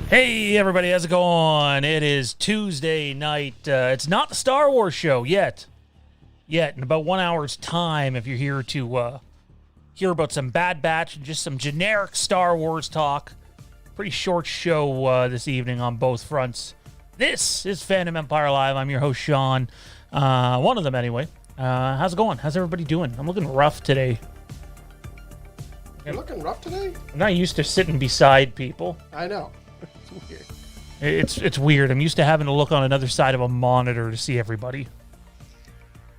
Hey everybody, how's it going? It is Tuesday night. It's not the Star Wars show yet. In about 1 hour's time, if you're here to hear about some Bad Batch and just some generic Star Wars talk. Pretty short show this evening on both fronts. This is Fandom Empire Live. I'm your host, Sean. One of them, anyway. How's it going? How's everybody doing? I'm looking rough today. You're looking rough today? I'm not used to sitting beside people. I know. It's weird. It's weird. I'm used to having to look on another side of a monitor to see everybody.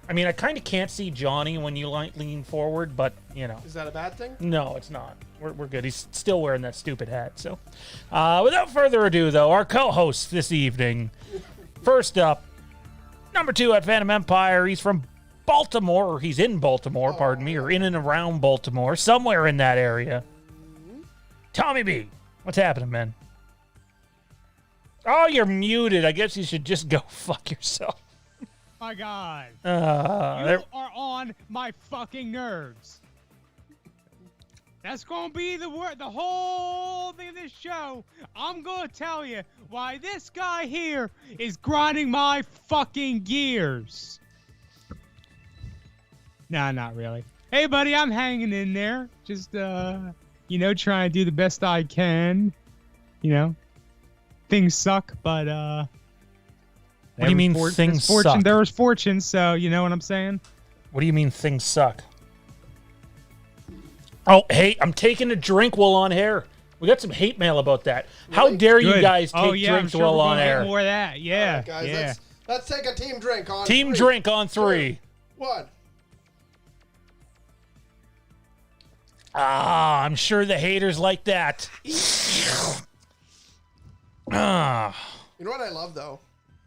I mean, I kind of can't see Johnny when you lean forward, but, you know. Is that a bad thing? No, it's not. We're good. He's still wearing that stupid hat. So, without further ado, though, our co-host this evening. First up, number 2 at Fandom Empire. He's from Baltimore, or he's in Baltimore, pardon me, or in and around Baltimore, somewhere in that area. Tommy B, what's happening, man? Oh, you're muted. I guess you should just go fuck yourself. My God. You are on my fucking nerves. That's going to be the word, the whole thing of this show. I'm going to tell you why this guy here is grinding my fucking gears. Nah, not really. Hey, buddy, I'm hanging in there. Just, trying to do the best I can. Things suck, but, What do you mean things suck? There was fortune, so you know what I'm saying? What do you mean things suck? Oh, hey, I'm taking a drink while on air. We got some hate mail about that. Really? How dare Good. you guys take I'm drinks sure while we're on gonna air? get more of that. Yeah, All right, guys, yeah. let's take a team drink on Team 3, drink on 3. 2, 1. Ah, I'm sure the haters like that. Ah. You know what I love, though?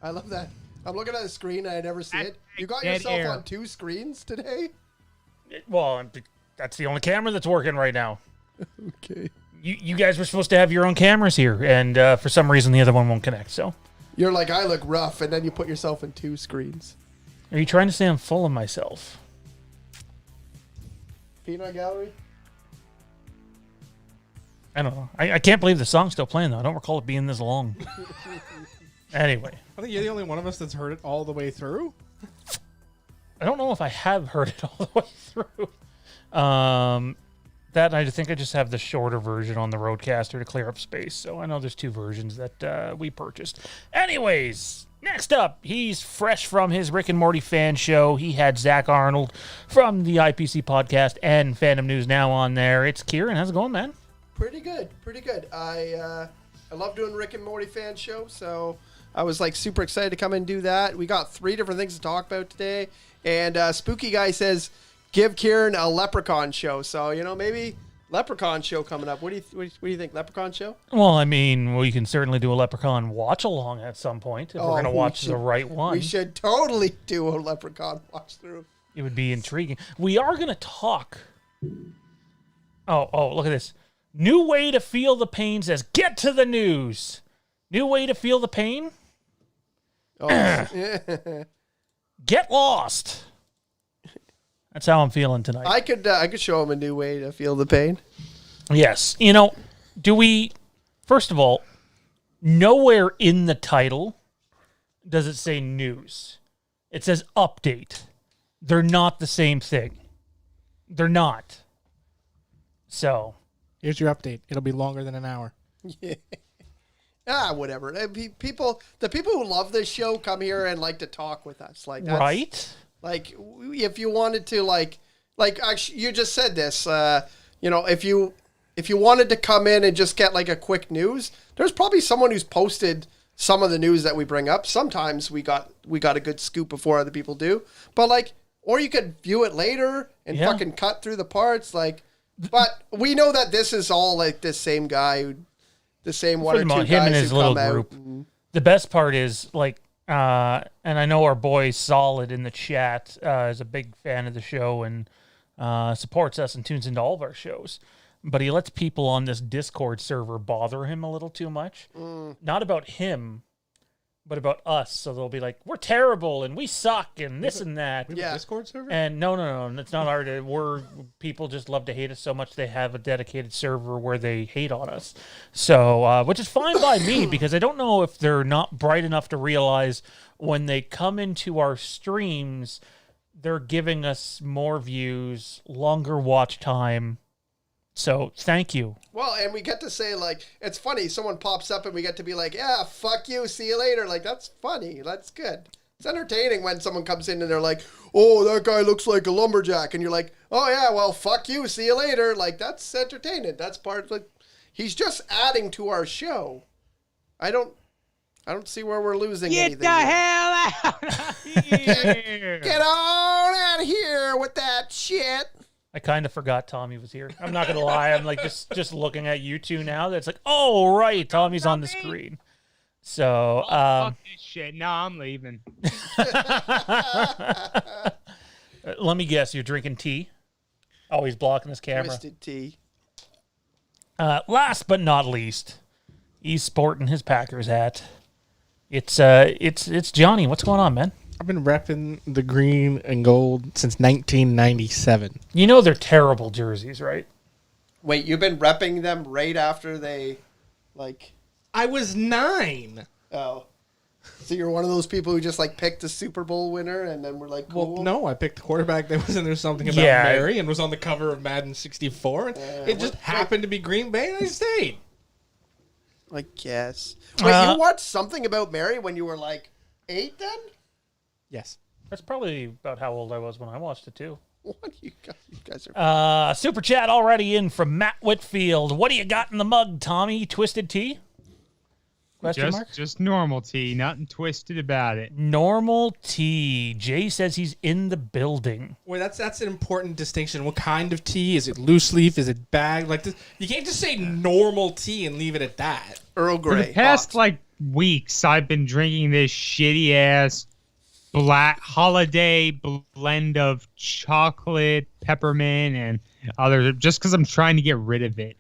I love that. I'm looking at the screen and I never see it. You got Dead yourself air. on 2 screens today? Well, that's the only camera that's working right now. Okay. You guys were supposed to have your own cameras here, and for some reason the other one won't connect, so. You're like, I look rough, and then you put yourself in 2 screens. Are you trying to say I'm full of myself? Peanut Gallery? I don't know. I can't believe the song's still playing, though. I don't recall it being this long. Anyway. I think you're the only one of us that's heard it all the way through. I don't know if I have heard it all the way through. That I think I just have the shorter version on the Roadcaster to clear up space. So I know there's 2 versions that we purchased. Anyways, next up, he's fresh from his Rick and Morty fan show. He had Zach Arnold from the IPC podcast and Fandom News Now on there. It's Kieran. How's it going, man? Pretty good. I love doing Rick and Morty fan show, so I was like super excited to come and do that. We got 3 different things to talk about today, and Spooky Guy says give Kieran a Leprechaun show. So maybe Leprechaun show coming up. What do you think, Leprechaun show? Well, I mean, we can certainly do a Leprechaun watch along at some point if we're going to watch the right one. We should totally do a Leprechaun watch through. It would be intriguing. We are going to talk. Oh, look at this. New way to feel the pain says, get to the news. New way to feel the pain? Oh, Get lost. That's how I'm feeling tonight. I could show him a new way to feel the pain. Yes. First of all, nowhere in the title does it say news. It says update. They're not the same thing. They're not. So... Here's your update. It'll be longer than an hour. Yeah. Whatever. The people who love this show come here and like to talk with us. Like that's, right? Like if you wanted to like actually, you just said this. If you wanted to come in and just get like a quick news, there's probably someone who's posted some of the news that we bring up. Sometimes we got a good scoop before other people do. But or you could view it later and fucking cut through the parts But we know that this is all like this same guy, the same one or 2 guys him and his who little come group. out. The best part is and I know our boy Solid in the chat is a big fan of the show and supports us and tunes into all of our shows. But he lets people on this Discord server bother him a little too much. Not about him, but about us. So they'll be like, we're terrible and we suck and this and that. We have a Discord server? And no, it's not our. People just love to hate us so much they have a dedicated server where they hate on us. So, which is fine by me because I don't know if they're not bright enough to realize when they come into our streams, they're giving us more views, longer watch time. So thank you. Well, and we get to say, like, it's funny. Someone pops up and we get to be like, yeah, fuck you. See you later. Like, that's funny. That's good. It's entertaining when someone comes in and they're like, oh, that guy looks like a lumberjack. And you're like, oh, yeah, well, fuck you. See you later. Like, that's entertaining. That's part, like, he's just adding to our show. I don't see where we're losing anything. Get the hell out of here! Get on out of here with that shit. I kind of forgot Tommy was here. I'm not gonna lie. I'm like just looking at you two now. That's like, oh right, Tommy's on the screen. So fuck this shit. No, I'm leaving. Let me guess, you're drinking tea. Oh, he's blocking his camera. Twisted tea. Last but not least, he's sporting his Packers hat. It's Johnny. What's going on, man? I've been repping the green and gold since 1997. You know they're terrible jerseys, right? Wait, you've been repping them right after they, like... I was 9. Oh. So you're one of those people who just, like, picked the Super Bowl winner and then we're like, cool? Well, no, I picked the quarterback that was in there something about Mary and was on the cover of Madden 64. And it just happened to be Green Bay and I stayed. I guess. Wait, you watched something about Mary when you were, like, 8 then? Yes. That's probably about how old I was when I watched it too. What you guys are... Super chat already in from Matt Whitfield. What do you got in the mug, Tommy? Twisted tea? Question mark? Just normal tea, nothing twisted about it. Normal tea. Jay says he's in the building. Wait, that's an important distinction. What kind of tea? Is it loose leaf? Is it bag? Like this, you can't just say normal tea and leave it at that. Earl Grey. For the past weeks, I've been drinking this shitty ass black holiday blend of chocolate, peppermint, and other, just because I'm trying to get rid of it.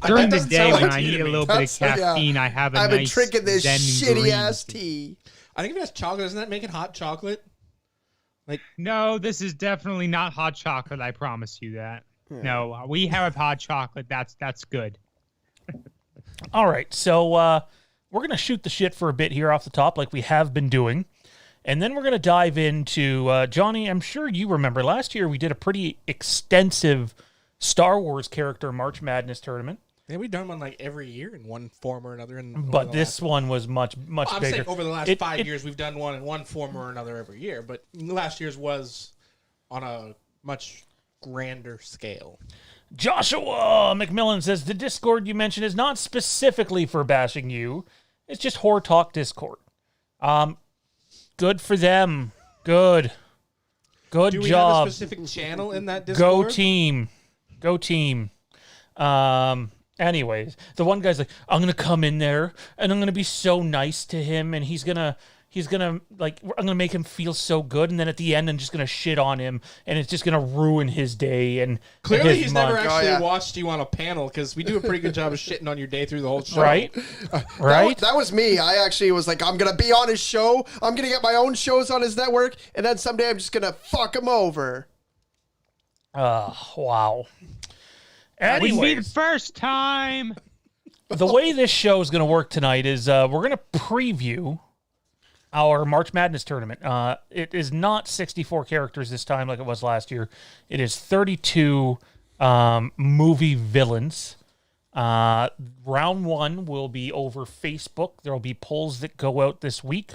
During the day when I need a little bit of caffeine, I have a I've nice been drinking this Zen shitty green ass tea. I think if it has chocolate, doesn't that make it hot chocolate? Like, no, this is definitely not hot chocolate. I promise you that. No, we have hot chocolate. That's good. All right, so we're going to shoot the shit for a bit here off the top like we have been doing. And then we're going to dive into, Johnny, I'm sure you remember, last year we did a pretty extensive Star Wars character March Madness tournament. Yeah, we've done one like every year in one form or another. But this one was much I'm bigger. saying over the last 5 years, we've done one in one form or another every year. But last year's was on a much grander scale. Joshua McMillan says, the Discord you mentioned is not specifically for bashing you. It's just Whore Talk Discord. Good for them. Good Do we job. have a specific channel in that Discord? Go team. Anyways, the one guy's like, I'm gonna come in there and I'm gonna be so nice to him, and he's gonna like, I'm gonna make him feel so good, and then at the end I'm just gonna shit on him, and it's just gonna ruin his day. And Clearly, his he's month. never actually watched you on a panel, because we do a pretty good job of shitting on your day through the whole show. Right? Right? That was me. I actually was like, I'm going to be on his show. I'm going to get my own shows on his network. And then someday I'm just going to fuck him over. Wow. Wouldn't be the Anyways, first time. the way this show is going to work tonight is we're going to preview our March Madness tournament. It is not 64 characters this time like it was last year. It is 32 movie villains. Round one will be over Facebook. There will be polls that go out this week,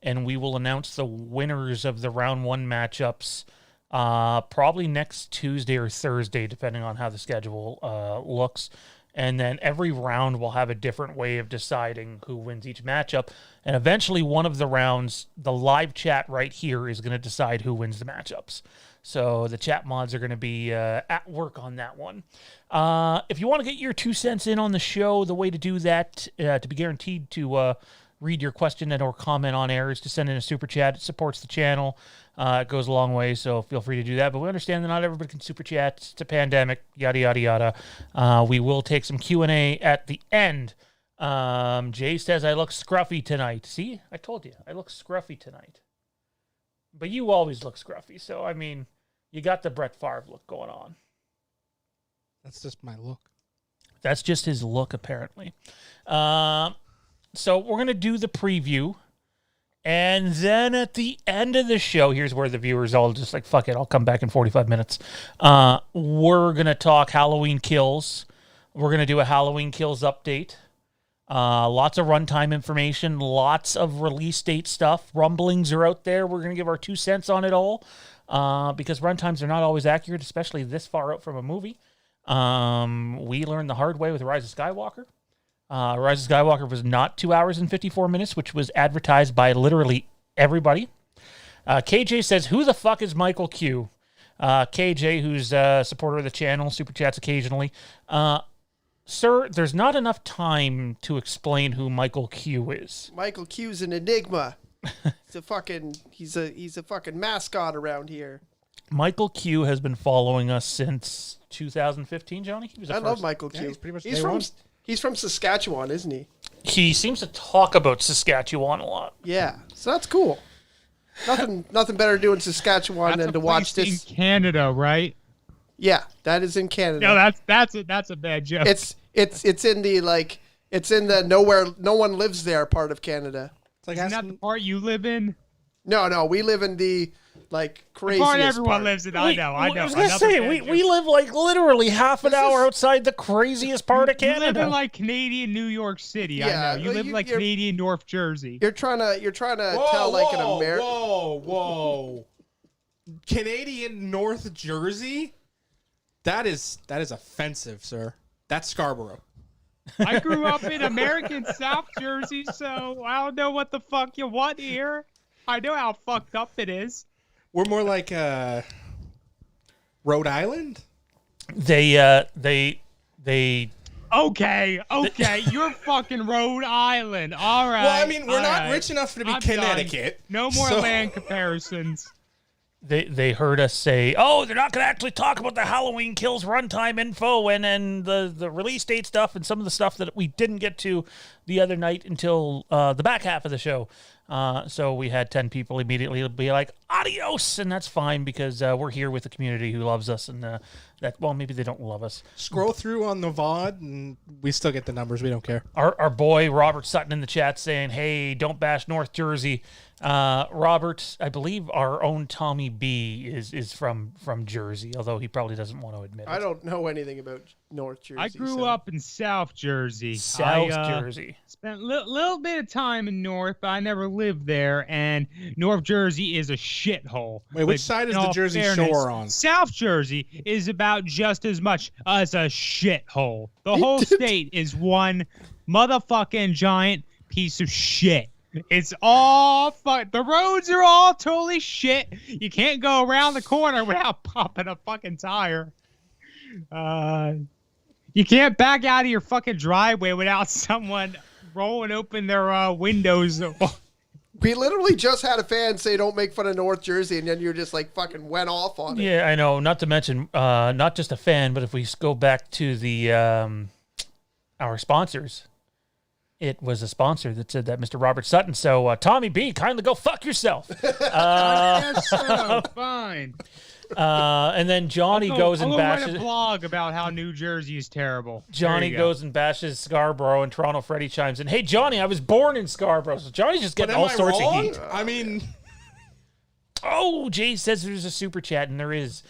and we will announce the winners of the round one matchups probably next Tuesday or Thursday, depending on how the schedule looks. And then every round will have a different way of deciding who wins each matchup. And eventually one of the rounds, the live chat right here, is going to decide who wins the matchups. So the chat mods are going to be at work on that one. If you want to get your 2 cents in on the show, the way to do that, to be guaranteed to read your question and or comment on air, is to send in a super chat. It supports the channel. It goes a long way, so feel free to do that. But we understand that not everybody can super chat. It's a pandemic, yada, yada, yada. We will take some Q&A at the end Jay says, I look scruffy tonight. See? I told you. I look scruffy tonight. But you always look scruffy. So, I mean, you got the Brett Favre look going on. That's just my look. That's just his look, apparently. So we're going to do the preview. And then at the end of the show, here's where the viewers all just like, fuck it, I'll come back in 45 minutes. We're going to talk Halloween Kills. We're going to do a Halloween Kills update. Lots of runtime information, lots of release date stuff. Rumblings are out there. We're going to give our 2 cents on it all because runtimes are not always accurate, especially this far out from a movie. We learned the hard way with Rise of Skywalker. Rise of Skywalker was not 2 hours and 54 minutes, which was advertised by literally everybody. KJ says, who the fuck is Michael Q? KJ, who's a supporter of the channel, super chats occasionally. Sir, there's not enough time to explain who Michael Q is. Michael Q's an enigma. He's a fucking mascot around here. Michael Q has been following us since 2015, Johnny. I love Michael Q. He's pretty much He's from Saskatchewan, isn't he? He seems to talk about Saskatchewan a lot. Yeah, so that's cool. Nothing better to do in Saskatchewan than to watch this. In Canada, right? Yeah, that is in Canada. No, that's a bad joke. It's in the nowhere, no one lives there part of Canada. It's like Isn't that the part you live in? No, we live in the craziest The part everyone part. lives in. I know. I was going to say, we live like literally half an hour outside the craziest part of Canada. You live in like Canadian New York City. Yeah, I know. You live like Canadian North Jersey. You're trying to tell like an American. Whoa. Canadian North Jersey? That is offensive, sir. That's Scarborough. I grew up in American South Jersey, so I don't know what the fuck you want here. I know how fucked up it is. We're more like Rhode Island. They Okay, you're fucking Rhode Island. All right. Well, I mean, we're not right. rich enough to be I'm Connecticut. done. No more land comparisons. They heard us say, oh, they're not going to actually talk about the Halloween Kills runtime info and the release date stuff and some of the stuff that we didn't get to the other night until the back half of the show. So we had 10 people immediately be like, adios, and that's fine because we're here with the community who loves us and well, maybe they don't love us. Scroll through on the VOD and we still get the numbers. We don't care. Our boy Robert Sutton in the chat saying, hey, don't bash North Jersey. Robert, I believe our own Tommy B is from Jersey, although he probably doesn't want to admit it. I don't know anything about North Jersey. I grew up in South Jersey. South Jersey. Spent a little bit of time in North, but I never lived there, and North Jersey is a shithole. Wait, which side is the Jersey Shore on? South Jersey is about just as much as a shithole. The whole state is one motherfucking giant piece of shit. It's all fuck. The roads are all totally shit. You can't go around the corner without popping a fucking tire. You can't back out of your fucking driveway without someone rolling open their windows. We literally just had a fan say don't make fun of North Jersey, and then you're just like fucking went off on it. Yeah, I know. Not to mention, not just a fan, but if we go back to the our sponsors, it was a sponsor that said that, Mr. Robert Sutton. So, Tommy B, kindly go fuck yourself. I guess so. Fine. And then Johnny goes and bashes. Write a blog about how New Jersey is terrible. Johnny goes and bashes Scarborough, and Toronto Freddy chimes in. Hey, Johnny, I was born in Scarborough, so Johnny's just getting all sorts of heat. I mean, oh, Jay says there's a super chat, and there is.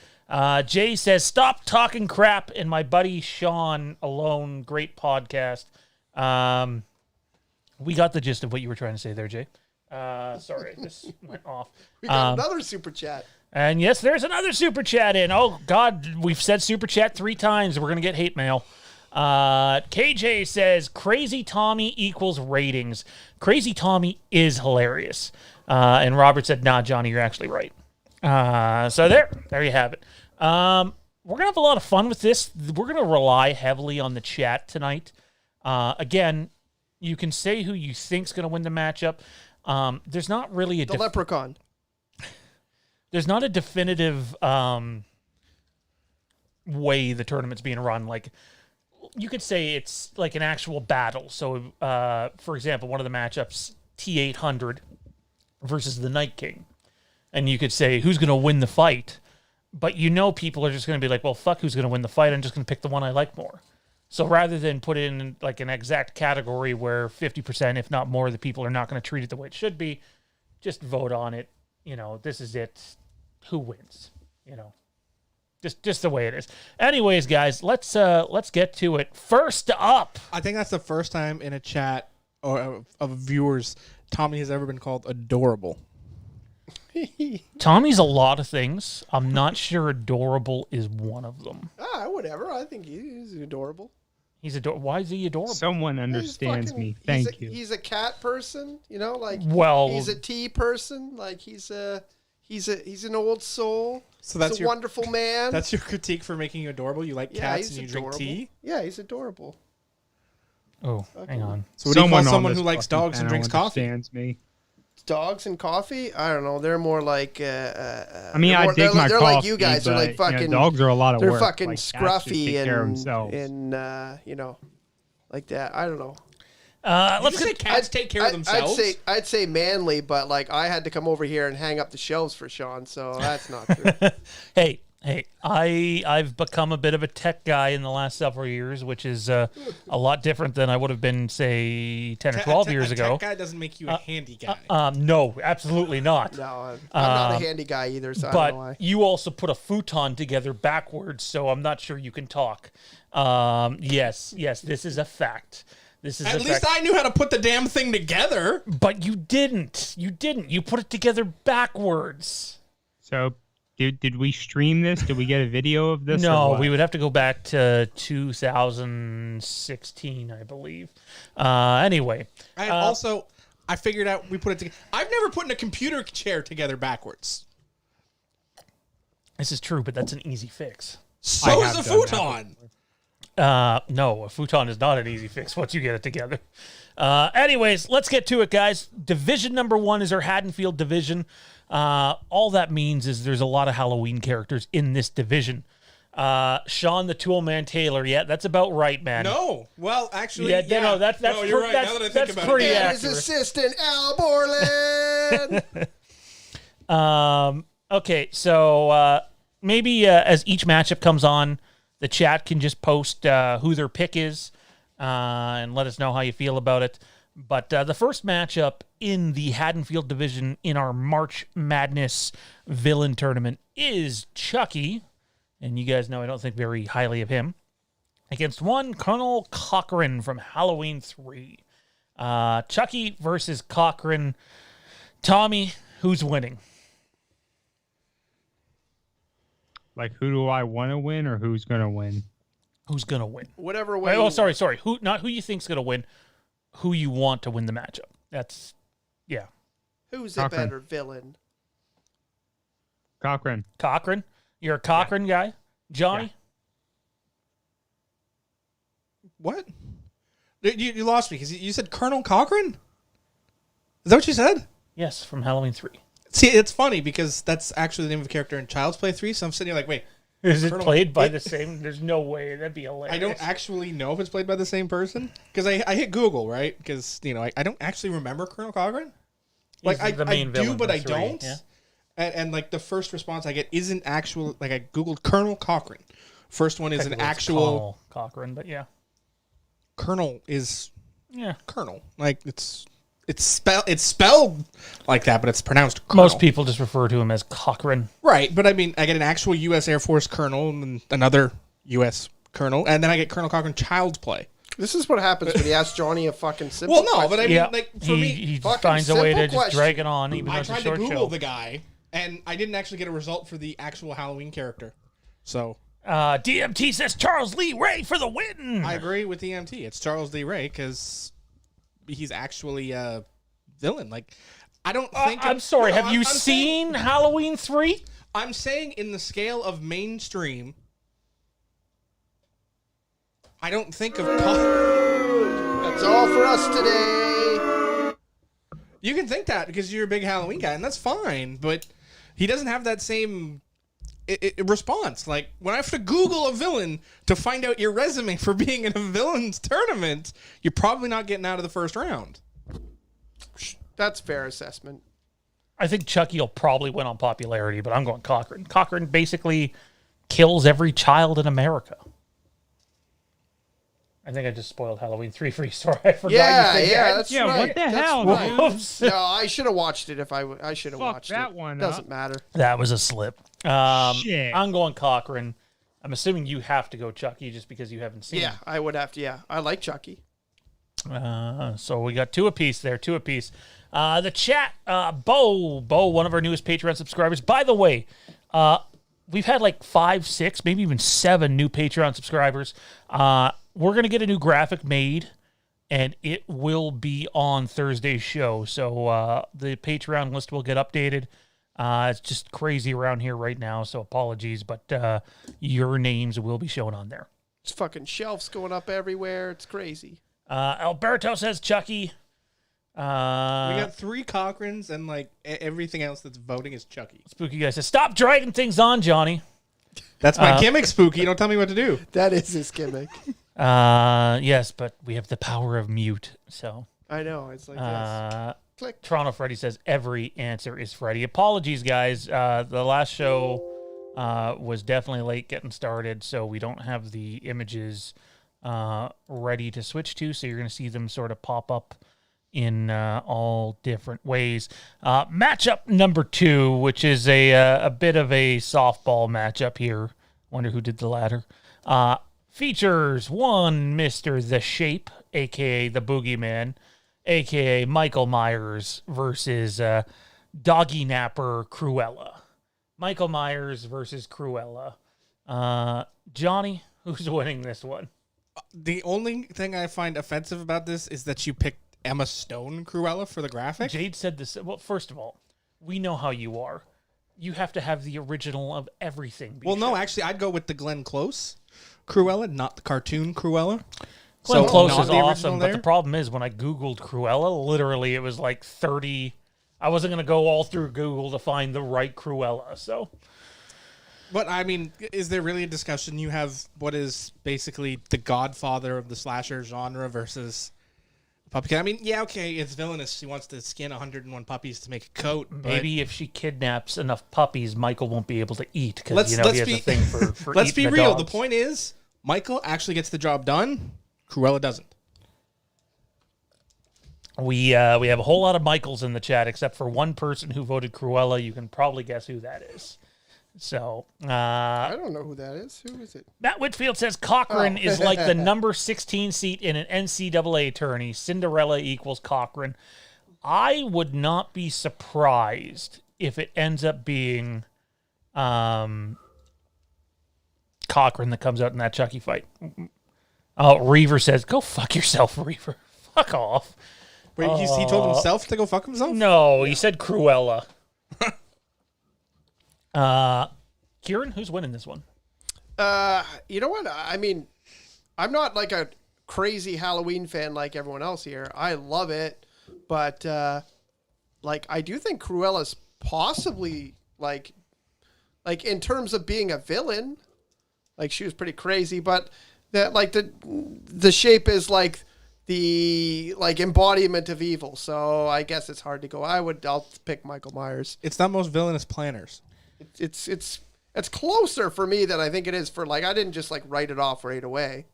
Jay says, "Stop talking crap." And my buddy Sean alone, great podcast. We got the gist of what you were trying to say there, Jay. Sorry, this went off. We got another super chat. And yes, there's another super chat in. Oh, God, we've said super chat 3 times. We're going to get hate mail. KJ says, Crazy Tommy equals ratings. Crazy Tommy is hilarious. And Robert said, nah, Johnny, you're actually right. So there you have it. We're going to have a lot of fun with this. We're going to rely heavily on the chat tonight. Again, you can say who you think's going to win the matchup. There's not really the leprechaun. There's not a definitive way the tournament's being run. Like you could say it's like an actual battle. So, for example, one of the matchups, T800 versus the Night King. And you could say, who's going to win the fight? But people are just going to be like, well, fuck who's going to win the fight. I'm just going to pick the one I like more. So rather than put in like an exact category where 50%, if not more, of the people are not going to treat it the way it should be, just vote on it. This is it. Who wins? Just the way it is. Anyways, guys, let's get to it. First up, I think that's the first time in a chat or of viewers Tommy has ever been called adorable. Tommy's a lot of things. I'm not sure adorable is one of them. Whatever. I think he's adorable. He's adorable. Why is he adorable? Someone understands me. Thank you. He's a cat person, he's a tea person, he's an old soul. So that's a wonderful man. That's your critique for making you adorable? You like cats and you drink tea? Yeah, he's adorable. Oh, hang on. So what do you call someone who likes dogs and drinks coffee? Understands me. Dogs and coffee? I don't know. They're more like. I dig they're my they're coffee, like you guys. They're like fucking. Dogs are a lot of they're work. They're fucking like, cats just scruffy take care of themselves. and like that. I don't know. Let's say cats take care of themselves. I'd say manly, but I had to come over here and hang up the shelves for Sean, so that's not true. Hey, I've become a bit of a tech guy in the last several years, which is a lot different than I would have been, say, 10 or 12 years ago. A tech guy doesn't make you a handy guy. No, absolutely not. No, I'm not a handy guy either, so I don't know why. But you also put a futon together backwards, so I'm not sure you can talk. Yes, this is a fact. At least I knew how to put the damn thing together. But you didn't. You put it together backwards. So, did we stream this? Did we get a video of this? No, we would have to go back to 2016, I believe. Anyway. I figured out we put it together. I've never put in a computer chair together backwards. This is true, but that's an easy fix. So is a futon. No, a futon is not an easy fix once you get it together. Anyways, let's get to it, guys. Division number 1 is our Haddonfield division. All that means is there's a lot of Halloween characters in this division. Sean the Toolman Taylor, yeah, that's about right, man. No, well, actually, yeah. No, that's you're right. Now that I think about it, and his assistant Al Borland. Okay, so maybe as each matchup comes on, the chat can just post who their pick is and let us know how you feel about it. But the first matchup in the Haddonfield division in our March Madness villain tournament is Chucky. And you guys know I don't think very highly of him. Against one Colonel Cochran from Halloween 3. Chucky versus Cochran. Tommy, who's winning? Like, who do I want to win, or who's going to win? Who's going to win? Whatever way. Sorry. Not who you think's going to win. Who you want to win the matchup. That's, yeah. Who's a better villain? Cochran. Cochran? You're a Cochran guy? Johnny? Yeah. What? You lost me because you said Colonel Cochran? Is that what you said? Yes, from Halloween 3. See, it's funny because that's actually the name of a character in Child's Play 3, so I'm sitting here like, wait. Is it played by the same? There's no way. That'd be hilarious. I don't actually know if it's played by the same person because I hit Google, right? Because, I don't actually remember Colonel Cochran. Like, I do, but I don't. Yeah. And like, the first response I get isn't actual. Like, I Googled Colonel Cochran. First one is an actual. Cochran, but yeah. Colonel is. Yeah. Colonel. Like, it's spelled like that, but it's pronounced Colonel. Most people just refer to him as Cochran. Right, but I mean, I get an actual U.S. Air Force colonel and another U.S. colonel, and then I get Colonel Cochran Child's Play. This is what happens when you ask Johnny a fucking simple question. question. But I mean, like, for me... He finds a way to just drag it on, even though it's a short show. I tried to Google the guy, and I didn't actually get a result for the actual Halloween character. So... DMT says Charles Lee Ray for the win! I agree with DMT. It's Charles Lee Ray, because... he's actually a villain. Like, I don't think... I'm sorry, have you seen Halloween 3? I'm saying in the scale of mainstream, I don't think of... That's all for us today. You can think that because you're a big Halloween guy, and that's fine, but he doesn't have that same response. Like, when I have to Google a villain to find out your resume for being in a villain's tournament, you're probably not getting out of the first round. That's fair assessment. I think Chucky will probably win on popularity, but I'm going Cochran. Cochran basically kills every child in America. I think I just spoiled Halloween 3 for you. Sorry, I forgot. That's yeah, right. what the That's hell, right. dude? No, I should have watched it if I should have watched that it. one Doesn't up. matter. That was a slip. Shit. I'm going Cochran. I'm assuming you have to go Chucky just because you haven't seen Yeah, I would have to. Yeah, I like Chucky. So we got two apiece there, two apiece. The chat, Bo, one of our newest Patreon subscribers. By the way, we've had like 5, 6, maybe even 7 new Patreon subscribers. We're going to get a new graphic made, and it will be on Thursday's show. So the Patreon list will get updated. It's just crazy around here right now, so apologies, but your names will be shown on there. It's fucking shelves going up everywhere. It's crazy. Alberto says Chucky. We got 3 Cochrans, and like everything else that's voting is Chucky. Spooky guy says, stop dragging things on, Johnny. That's my gimmick, Spooky. Don't tell me what to do. That is his gimmick. Yes, but we have the power of mute, so. I know. It's like this. Click. Toronto Freddy says every answer is Freddy. Apologies, guys. The last show was definitely late getting started, so we don't have the images ready to switch to, so you're going to see them sort of pop up in all different ways. Matchup number 2, which is a bit of a softball matchup here. Wonder who did the latter. Features one Mr. The Shape, a.k.a. the Boogeyman, a.k.a. Michael Myers versus Doggy Napper Cruella. Michael Myers versus Cruella. Johnny, who's winning this one? The only thing I find offensive about this is that you picked Emma Stone Cruella for the graphic. Jade said this. Well, first of all, we know how you are. You have to have the original of everything. Well, no, actually, I'd go with the Glenn Close Cruella, not the cartoon Cruella. Glenn Close not is the awesome, but there. the problem is when I Googled Cruella, literally it was like 30. I wasn't going to go all through Google to find the right Cruella, so. But, I mean, is there really a discussion? You have what is basically the godfather of the slasher genre versus puppy. I mean, yeah, okay, it's villainous. He wants to skin 101 puppies to make a coat. Maybe if she kidnaps enough puppies, Michael won't be able to eat because he has a thing for let's be eating the real. dogs. The point is, Michael actually gets the job done. Cruella doesn't. We have a whole lot of Michaels in the chat, except for one person who voted Cruella. You can probably guess who that is. So I don't know who that is. Who is it? Matt Whitfield says Cochran is like the number 16 seat in an NCAA tourney. Cinderella equals Cochran. I would not be surprised if it ends up being Cochran that comes out in that Chucky fight. Oh, Reaver says, go fuck yourself, Reaver. Fuck off. Wait, he told himself to go fuck himself? No, he said Cruella. Kieran, who's winning this one? You know what? I mean, I'm not like a crazy Halloween fan like everyone else here. I love it, but like I do think Cruella's possibly like in terms of being a villain, like she was pretty crazy, but that like the Shape is like the like embodiment of evil. So I guess it's hard to go. I'll pick Michael Myers. It's not most villainous planners. It's closer for me than I think it is for like I didn't just like write it off right away.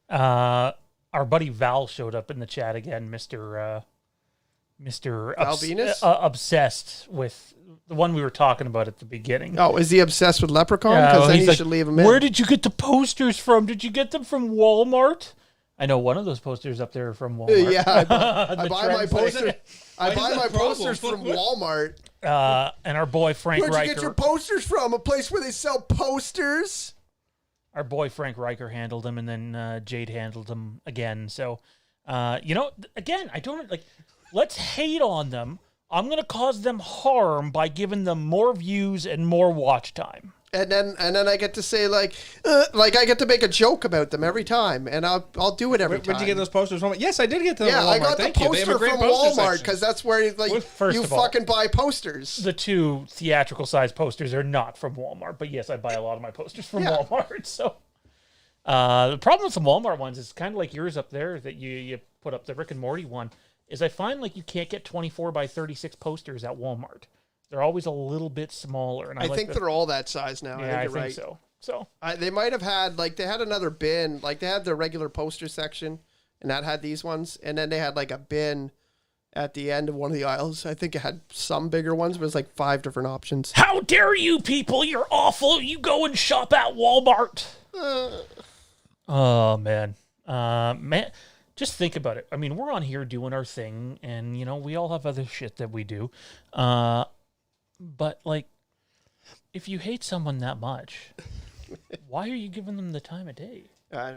Our buddy Val showed up in the chat again, Mr. Val Venus? Obsessed with the one we were talking about at the beginning. Oh, is he obsessed with Leprechaun? Because then you should leave him in. Where did you get the posters from? Did you get them from Walmart? I know one of those posters up there from Walmart. Yeah, I buy my posters. I buy my problem? posters from Walmart. And our boy Frank Where'd Riker. you get your posters from? A place where they sell posters? Our boy Frank Riker handled them, and then Jade handled them again. So, again, I don't like. Let's hate on them. I'm going to cause them harm by giving them more views and more watch time. And then I get to say like I get to make a joke about them every time, and I'll do it every time. Where'd you get those posters from? Yes, I did get them. Yeah, Walmart. I got the poster from Walmart because that's where you fucking buy posters. The 2 theatrical size posters are not from Walmart, but yes, I buy a lot of my posters from Walmart. So the problem with some Walmart ones is kind of like yours up there that you put up, the Rick and Morty one, is I find like you can't get 24 by 36 posters at Walmart. They're always a little bit smaller, and I think they're all that size now. Yeah, I think you're right. so. So they might have had they had another bin, like they had their regular poster section, and that had these ones, and then they had like a bin at the end of one of the aisles. I think it had some bigger ones, but it was like 5 different options. How dare you people? You're awful. You go and shop at Walmart. Oh man, man. Just think about it. I mean, we're on here doing our thing, and we all have other shit that we do. But like, if you hate someone that much, why are you giving them the time of day? I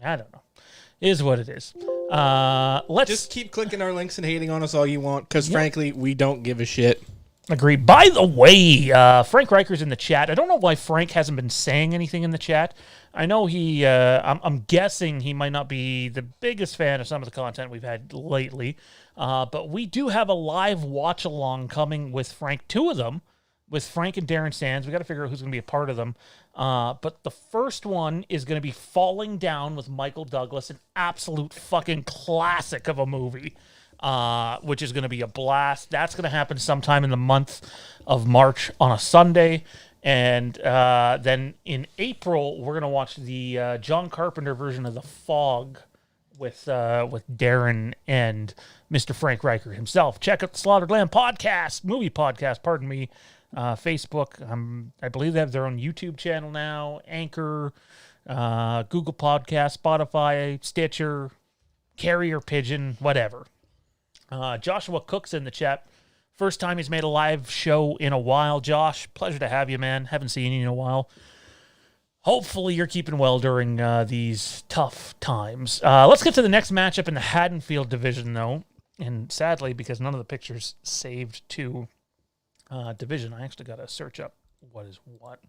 don't know. It is what it is. Let's just keep clicking our links and hating on us all you want, because frankly, we don't give a shit. Agree. By the way, Frank Riker's in the chat. I don't know why Frank hasn't been saying anything in the chat. I know he, I'm guessing he might not be the biggest fan of some of the content we've had lately, but we do have a live watch-along coming with Frank, 2 of them, with Frank and Darren Sands. We got to figure out who's going to be a part of them. But the first one is going to be Falling Down with Michael Douglas, an absolute fucking classic of a movie, which is going to be a blast. That's going to happen sometime in the month of March on a Sunday. And then in April, we're going to watch the John Carpenter version of The Fog with Darren and Mr. Frank Riker himself. Check out the Slaughtered Lamb podcast, movie podcast, pardon me, Facebook. I believe they have their own YouTube channel now, Anchor, Google Podcast, Spotify, Stitcher, Carrier Pigeon, whatever. Joshua Cook's in the chat. First time he's made a live show in a while. Josh, pleasure to have you, man. Haven't seen you in a while. Hopefully you're keeping well during these tough times. Let's get to the next matchup in the Haddonfield division, though. And sadly, because none of the pictures saved to division, I actually got to search up what is what.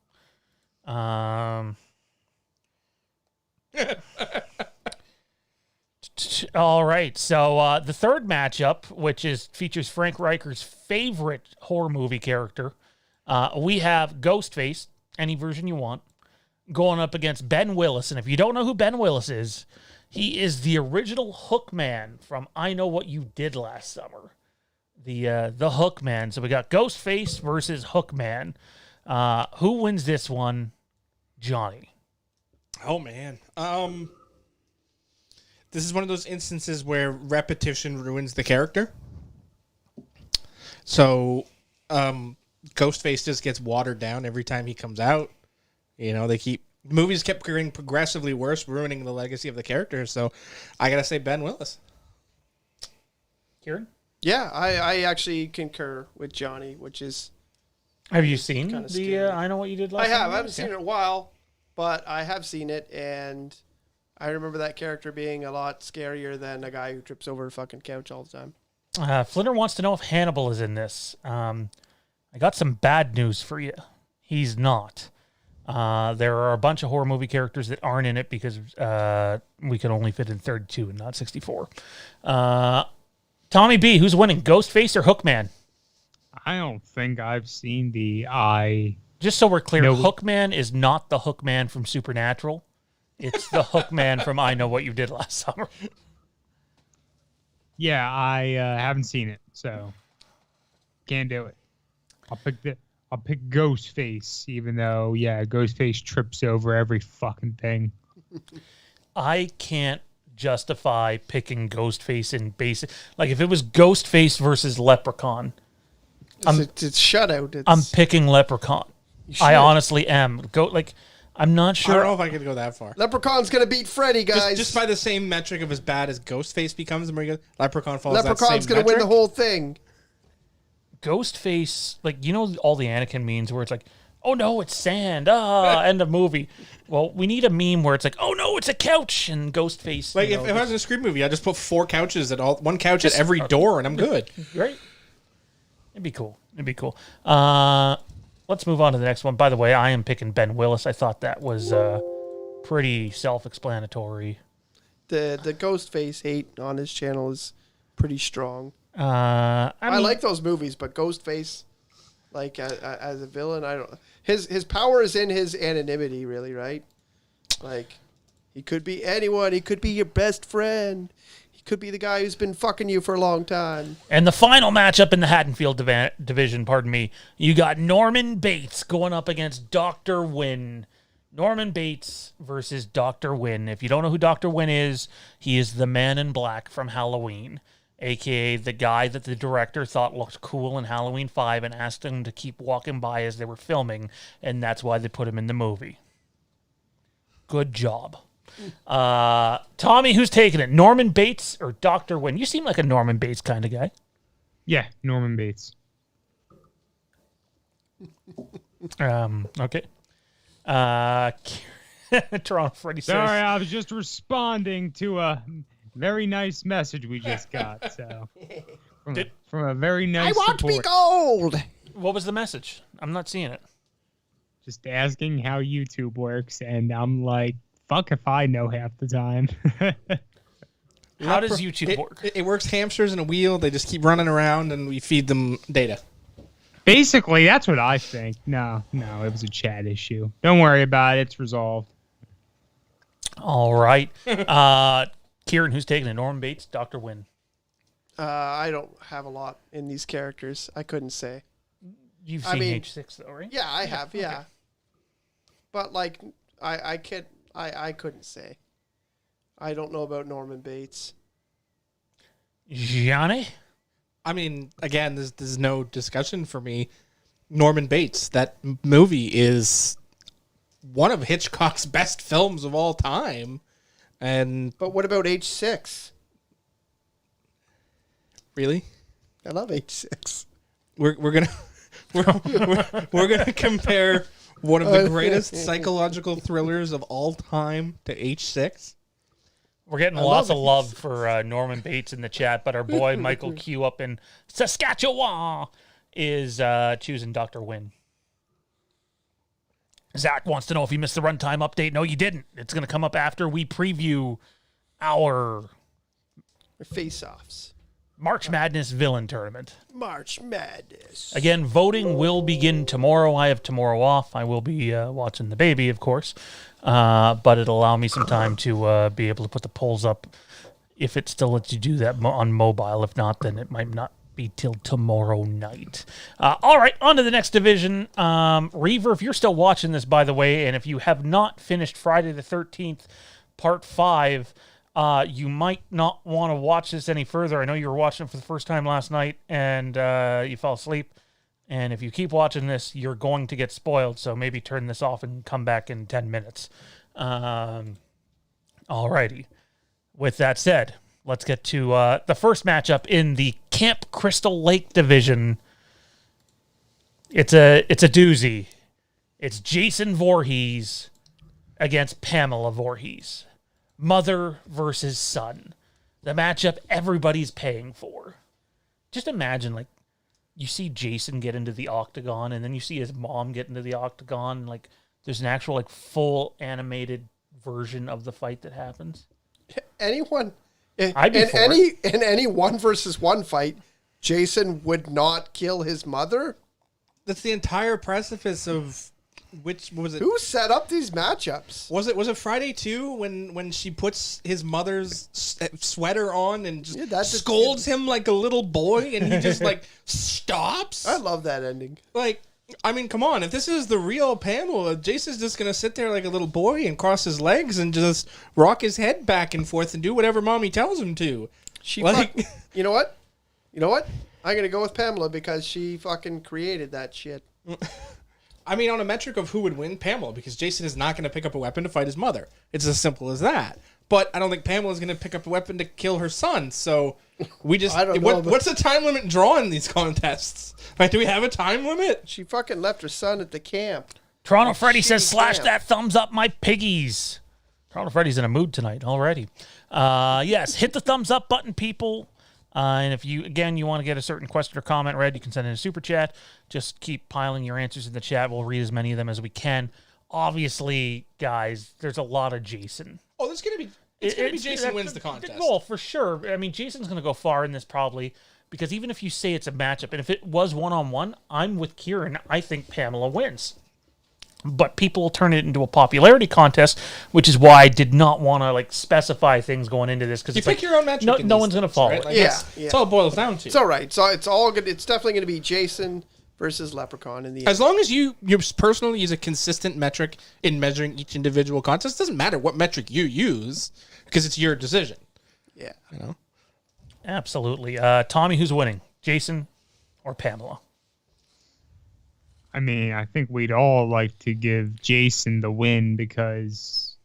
All right, so the third matchup, which features Frank Riker's favorite horror movie character, we have Ghostface, any version you want, going up against Ben Willis. And if you don't know who Ben Willis is, he is the original Hookman from I Know What You Did Last Summer. The Hookman. So we got Ghostface versus Hookman. Who wins this one? Johnny. Oh, man. This is one of those instances where repetition ruins the character. So, Ghostface just gets watered down every time he comes out. Movies kept getting progressively worse, ruining the legacy of the character. So, I gotta say Ben Willis. Kieran? Yeah, I actually concur with Johnny, which is... Have you seen the I Know What You Did Last Summer? I haven't seen it in a while, but I have seen it, and... I remember that character being a lot scarier than a guy who trips over a fucking couch all the time. Flinter wants to know if Hannibal is in this. I got some bad news for you. He's not. There are a bunch of horror movie characters that aren't in it because we can only fit in 32 and not 64. Tommy B, who's winning, Ghostface or Hookman? I don't think I've seen Just so we're clear, Hookman is not the Hookman from Supernatural. It's the Hookman from I Know What You Did Last Summer. Yeah, I haven't seen it, so can't do it. I'll pick Ghostface, even though Ghostface trips over every fucking thing. I can't justify picking Ghostface in basic. Like if it was Ghostface versus Leprechaun, it's shutout. I'm picking Leprechaun. I honestly am. I'm not sure. I don't know if I could go that far. Leprechaun's going to beat Freddy, guys. Just by the same metric of as bad as Ghostface becomes, Leprechaun falls that same Leprechaun's going to win the whole thing. Ghostface, all the Anakin memes where it's like, oh no, it's sand. End of movie. Well, we need a meme where it's like, oh no, it's a couch, and Ghostface. If I was in a Scream movie, I'd just put 4 couches one couch at every door, and I'm good. Right? It'd be cool. let's move on to the next one. By the way, I am picking Ben Willis. I thought that was pretty self-explanatory. The Ghostface hate on his channel is pretty strong. I like those movies, but Ghostface, like as a villain, I don't. His power is in his anonymity, really, right? Like, he could be anyone. He could be your best friend. He could be the guy who's been fucking you for a long time. And the final matchup in the Haddonfield division, you got Norman Bates going up against Dr. Wynn. Norman Bates versus Dr. Wynn. If you don't know who Dr. Wynn is, he is the man in black from Halloween, a.k.a. the guy that the director thought looked cool in Halloween 5 and asked him to keep walking by as they were filming, and that's why they put him in the movie. Good job. Tommy, who's taking it? Norman Bates or Dr. Wynn? You seem like a Norman Bates kind of guy. Yeah, Norman Bates. Okay. Toronto Freddy says... Sorry, I was just responding to a very nice message we just got. So from a very nice I want support. to be gold! What was the message? I'm not seeing it. Just asking how YouTube works, and I'm like, fuck if I know half the time. How does YouTube work? It works hamsters in a wheel. They just keep running around, and we feed them data. Basically, that's what I think. No, it was a chat issue. Don't worry about it. It's resolved. All right. Kieran, who's taking it? Norman Bates, Dr. Wynn. I don't have a lot in these characters. I couldn't say. You've seen H6 though, right? Yeah, I have. Yeah, okay. But like, I couldn't say. I don't know about Norman Bates. Johnny? I mean, again, there's no discussion for me. Norman Bates, that movie is one of Hitchcock's best films of all time. But what about H6? Really? I love H6. We're gonna we're gonna compare one of the greatest psychological thrillers of all time to H6. We're getting lots of love for Norman Bates in the chat, but our boy Michael Q up in Saskatchewan is choosing Dr. Wynn. Zach wants to know if you missed the runtime update. No, you didn't. It's going to come up after we preview our face-offs. March Madness Villain Tournament. March Madness. Again, voting will begin tomorrow. I have tomorrow off. I will be watching the baby, of course. But it'll allow me some time to be able to put the polls up if it still lets you do that on mobile. If not, then it might not be till tomorrow night. All right, on to the next division. Reaver, if you're still watching this, by the way, and if you have not finished Friday the 13th, Part 5, you might not want to watch this any further. I know you were watching it for the first time last night, and you fell asleep. And if you keep watching this, you're going to get spoiled. So maybe turn this off and come back in 10 minutes. All righty. With that said, let's get to the first matchup in the Camp Crystal Lake division. It's a doozy. It's Jason Voorhees against Pamela Voorhees. Mother versus son. The matchup everybody's paying for. Just imagine, like, you see Jason get into the octagon, and then you see his mom get into the octagon. Like, there's an actual, like, full animated version of the fight that happens. Anyone in I'd be for it. In any 1-versus-1 fight, Jason would not kill his mother. That's the entire precipice of which was it? Who set up these matchups? Was it Friday 2 when she puts his mother's sweater on and just scolds him like a little boy, and he just like stops? I love that ending. Like, I mean, come on. If this is the real Pamela, Jason's just going to sit there like a little boy and cross his legs and just rock his head back and forth and do whatever mommy tells him to. You know what? I'm going to go with Pamela because she fucking created that shit. I mean, on a metric of who would win, Pamela, because Jason is not going to pick up a weapon to fight his mother. It's as simple as that. But I don't think Pamela's going to pick up a weapon to kill her son. So we just... what's the time limit draw in these contests? Like, do we have a time limit? She fucking left her son at the camp. Toronto Freddy says, slash that thumbs up, my piggies. Toronto Freddy's in a mood tonight already. Yes, hit the thumbs up button, people. And if you want to get a certain question or comment read, you can send in a super chat. Just keep piling your answers in the chat. We'll read as many of them as we can. Obviously, guys, there's a lot of Jason. Oh, there's going to be... It's going to be Jason wins the contest. Well, for sure. I mean, Jason's going to go far in this probably, because even if you say it's a matchup, and if it was one-on-one, I'm with Kieran. I think Pamela wins. But people will turn it into a popularity contest, which is why I did not want to specify things going into this, because you pick your own matchup. No one's going to follow it. Right? It's all it boils down to. It's all right. So it's all good. It's definitely going to be Jason versus Leprechaun in the end. As long as you personally use a consistent metric in measuring each individual contest, it doesn't matter what metric you use, because it's your decision. Yeah. Absolutely. Tommy, who's winning? Jason or Pamela? I mean, I think we'd all like to give Jason the win because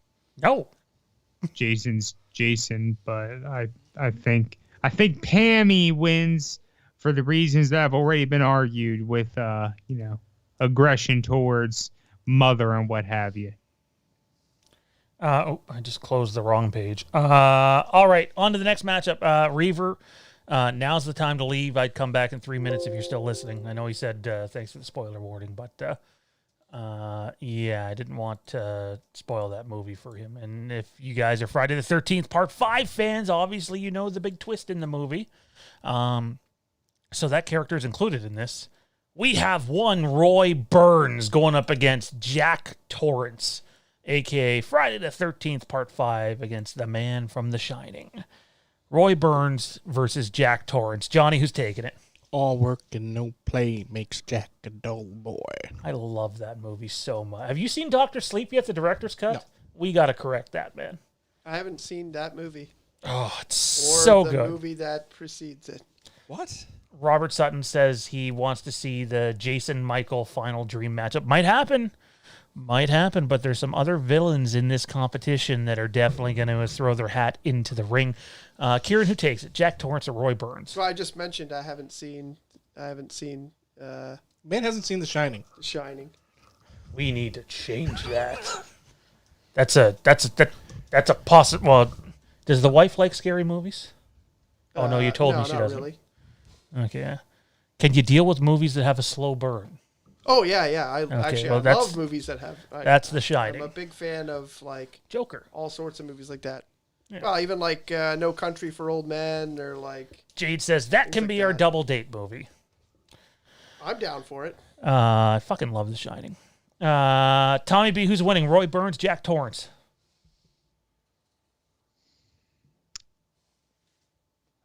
Jason's Jason, but I think Pammy wins for the reasons that have already been argued with aggression towards mother and what have you. I just closed the wrong page. All right, on to the next matchup. Reaver, now's the time to leave. I'd come back in 3 minutes if you're still listening. I know he said thanks for the spoiler warning, but I didn't want to spoil that movie for him. And if you guys are Friday the 13th Part 5 fans, obviously you know the big twist in the movie. So that character is included in this. We have one Roy Burns going up against Jack Torrance, a.k.a. Friday the 13th, Part 5, against the man from The Shining. Roy Burns versus Jack Torrance. Johnny, who's taking it? All work and no play makes Jack a dull boy. I love that movie so much. Have you seen Dr. Sleep yet, the director's cut? No. We got to correct that, man. I haven't seen that movie. Oh, it's or so the good. movie that precedes it. What? Robert Sutton says he wants to see the Jason Michael Final Dream matchup. Might happen, but there's some other villains in this competition that are definitely going to throw their hat into the ring. Kieran, who takes it? Jack Torrance or Roy Burns? So I just mentioned I haven't seen Man hasn't seen The Shining. The Shining. We need to change that. That's a possible. Well, does the wife like scary movies? Oh no, you told me she doesn't. Really. Okay. Can you deal with movies that have a slow burn? Oh yeah. I love movies that have. That's The Shining. I'm a big fan of Joker. All sorts of movies like that. Yeah. Well, even No Country for Old Men or Jade says that can be our double date movie. I'm down for it. I fucking love The Shining. Tommy B, who's winning? Roy Burns, Jack Torrance.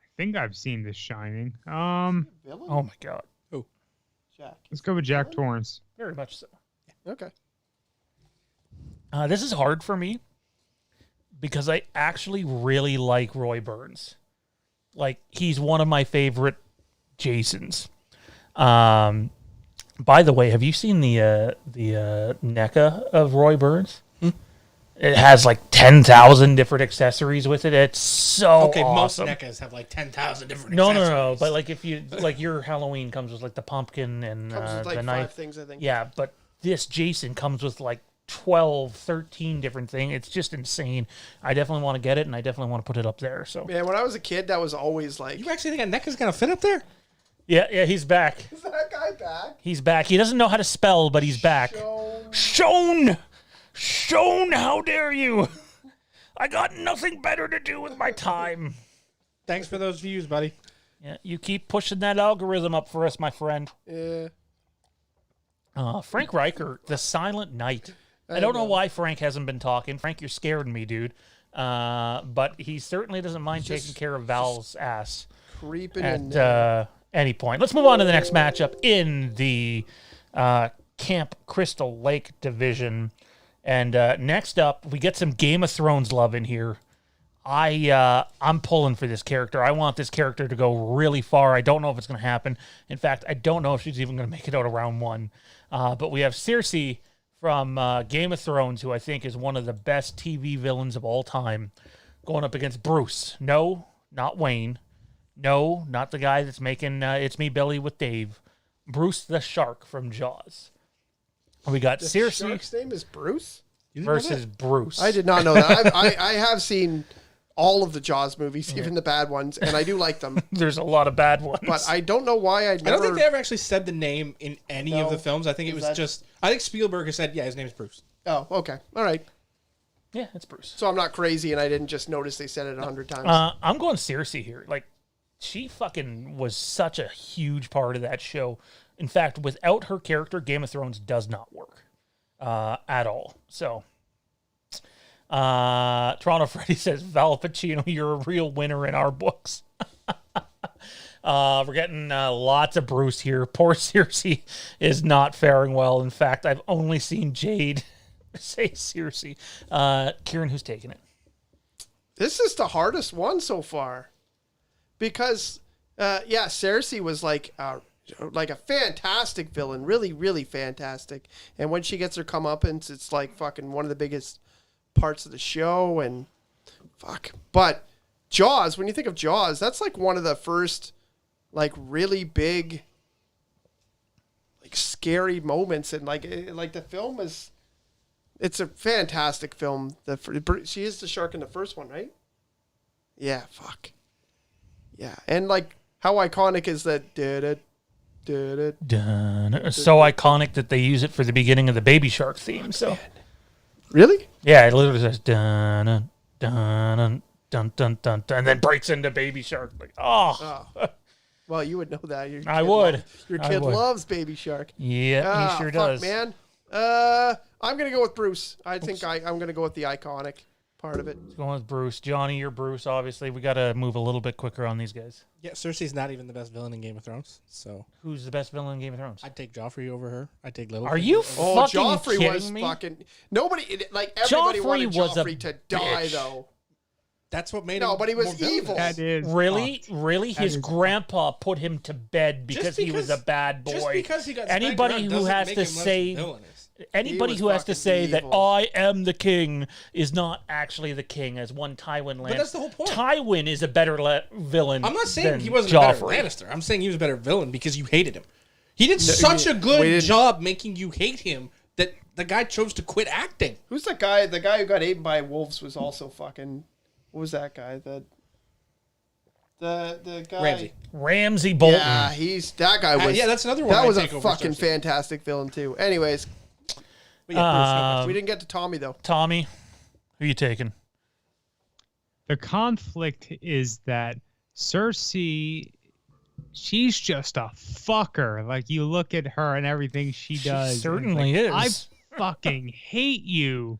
I think I've seen The Shining. Villain? Oh my god. Oh. Jack. Let's go with Jack Torrance. Very much so. Okay. This is hard for me because I actually really like Roy Burns. He's one of my favorite Jasons. By the way, have you seen the NECA of Roy Burns? It has 10,000 different accessories with it. It's so awesome. Most NECAs have 10,000 different No. accessories. But if you your Halloween comes with the pumpkin and Comes with the knife. 5 things, I think. Yeah, but this Jason comes with 12, 13 different things. It's just insane. I definitely want to get it, and I definitely want to put it up there. So Man, when I was a kid, that was always You actually think a NECA's gonna fit up there? yeah, he's back. Is that guy back? He's back. He doesn't know how to spell, but he's back. Shown, how dare you? I got nothing better to do with my time. Thanks for those views, buddy. Yeah, you keep pushing that algorithm up for us, my friend. Yeah. Frank Riker, the Silent Knight. I don't know why Frank hasn't been talking. Frank, you're scaring me, dude. But he certainly doesn't mind taking care of Val's ass Creeping at any point. Let's move on to the next matchup in the Camp Crystal Lake division. And next up, we get some Game of Thrones love in here. I'm pulling for this character. I want this character to go really far. I don't know if it's going to happen. In fact, I don't know if she's even going to make it out of round 1. But we have Cersei from Game of Thrones, who I think is one of the best TV villains of all time, going up against Bruce. No, not Wayne. No, not the guy that's making It's Me, Billy with Dave. Bruce the Shark from Jaws. We got Cersei. Shark's name is Bruce? Versus Bruce. I did not know that. I have seen all of the Jaws movies, even the bad ones, and I do like them. There's a lot of bad ones. But I don't know why I don't think they ever actually said the name in any of the films. I think it was that... just... I think Spielberg has said, yeah, his name is Bruce. Oh, okay. All right. Yeah, it's Bruce. So I'm not crazy, and I didn't just notice they said it 100 times. I'm going Cersei here. Like, she fucking was such a huge part of that show. In fact, without her character, Game of Thrones does not work at all. So... Toronto Freddy says, Val Pacino, you're a real winner in our books. We're getting lots of Bruce here. Poor Cersei is not faring well. In fact, I've only seen Jade say Cersei. Kieran, who's taking it? This is the hardest one so far. Because, Cersei was like a fantastic villain. Really, really fantastic. And when she gets her comeuppance, it's like fucking one of the biggest parts of the show, and fuck. But Jaws, when you think of Jaws, that's like one of the first like really big like scary moments, and like the film it's a fantastic film. She is the shark in the first one, right? Yeah, fuck. Yeah, and like how iconic is that? So iconic that they use it for the beginning of the Baby Shark theme. So. Really? Yeah, it literally says dun dun dun dun dun dun, and then breaks into Baby Shark. Like, oh. Well, you would know that. I would. Your kid loves Baby Shark. Yeah, he sure does. Man, I'm gonna go with Bruce. I think I'm gonna go with the iconic part of it. Going with Bruce. Johnny, you're Bruce. Obviously, we got to move a little bit quicker on these guys. Yeah, Cersei's not even the best villain in Game of Thrones. So who's the best villain in Game of Thrones? I'd take Joffrey over her. I'd take Little. Are you fucking Joffrey kidding was me? fucking nobody. Like everybody wanted Joffrey to die, bitch. though. That's what made him. No, but he was evil. That is Really, fucked. really, his grandpa put him to bed because he was a bad boy. Just because he got anybody who has to say. Anybody who has to say that I am the king is not actually the king, as one Tywin Lannister. But that's the whole point. Tywin is a better villain. I'm not saying he wasn't Joffrey. a better Lannister. I'm saying he was a better villain because you hated him. He did such a good job making you hate him that the guy chose to quit acting. Who's the guy? The guy who got eaten by wolves was also fucking. What was that guy? The guy Ramsay Bolton. Yeah, that guy was. Yeah, that's another one. That was a fucking fantastic villain too. Anyways. But yeah, Bruce, we didn't get to Tommy though. Tommy, who are you taking? The conflict is that Cersei, she's just a fucker. Like, you look at her and everything she does. She certainly is. I fucking hate you.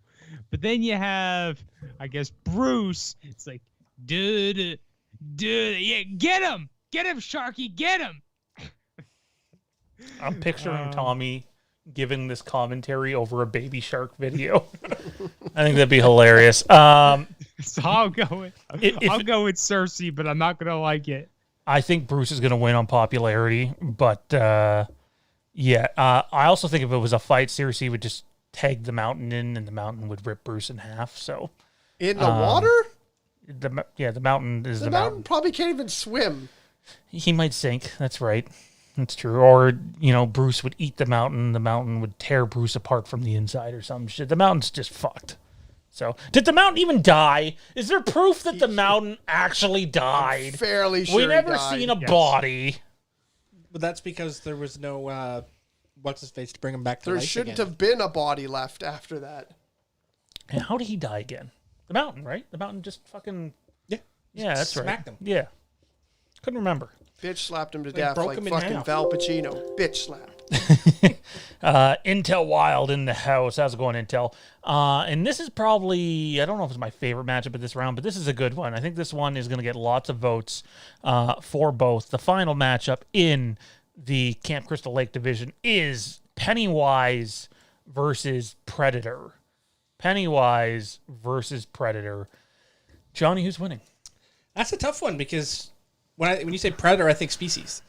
But then you have, I guess, Bruce. It's like, dude, yeah, get him, Sharky, get him. I'm picturing Tommy giving this commentary over a Baby Shark video. I think that'd be hilarious. So I'll go with Cersei, but I'm not gonna like it. I think Bruce is gonna win on popularity, but I also think if it was a fight, Cersei would just tag the mountain in, and the mountain would rip Bruce in half. So in the water, the mountain is the mountain. Probably can't even swim. He might sink. That's right. That's true. Or, Bruce would eat the mountain would tear Bruce apart from the inside or some shit. The mountain's just fucked. So, did the mountain even die? Is there proof that the mountain actually died? I'm fairly sure we never seen a body. But that's because there was no, what's his face to bring him back to life. There shouldn't have been a body left after that. And how did he die again? The mountain, right? The mountain just fucking... Yeah, that's right. Smacked him. Yeah. Couldn't remember. Bitch slapped him to death like fucking Val Pacino. Bitch slap. Intel Wild in the house. How's it going, Intel? And this is probably, I don't know if it's my favorite matchup of this round, but this is a good one. I think this one is going to get lots of votes for both. The final matchup in the Camp Crystal Lake division is Pennywise versus Predator. Pennywise versus Predator. Johnny, who's winning? That's a tough one because when you say predator, I think species.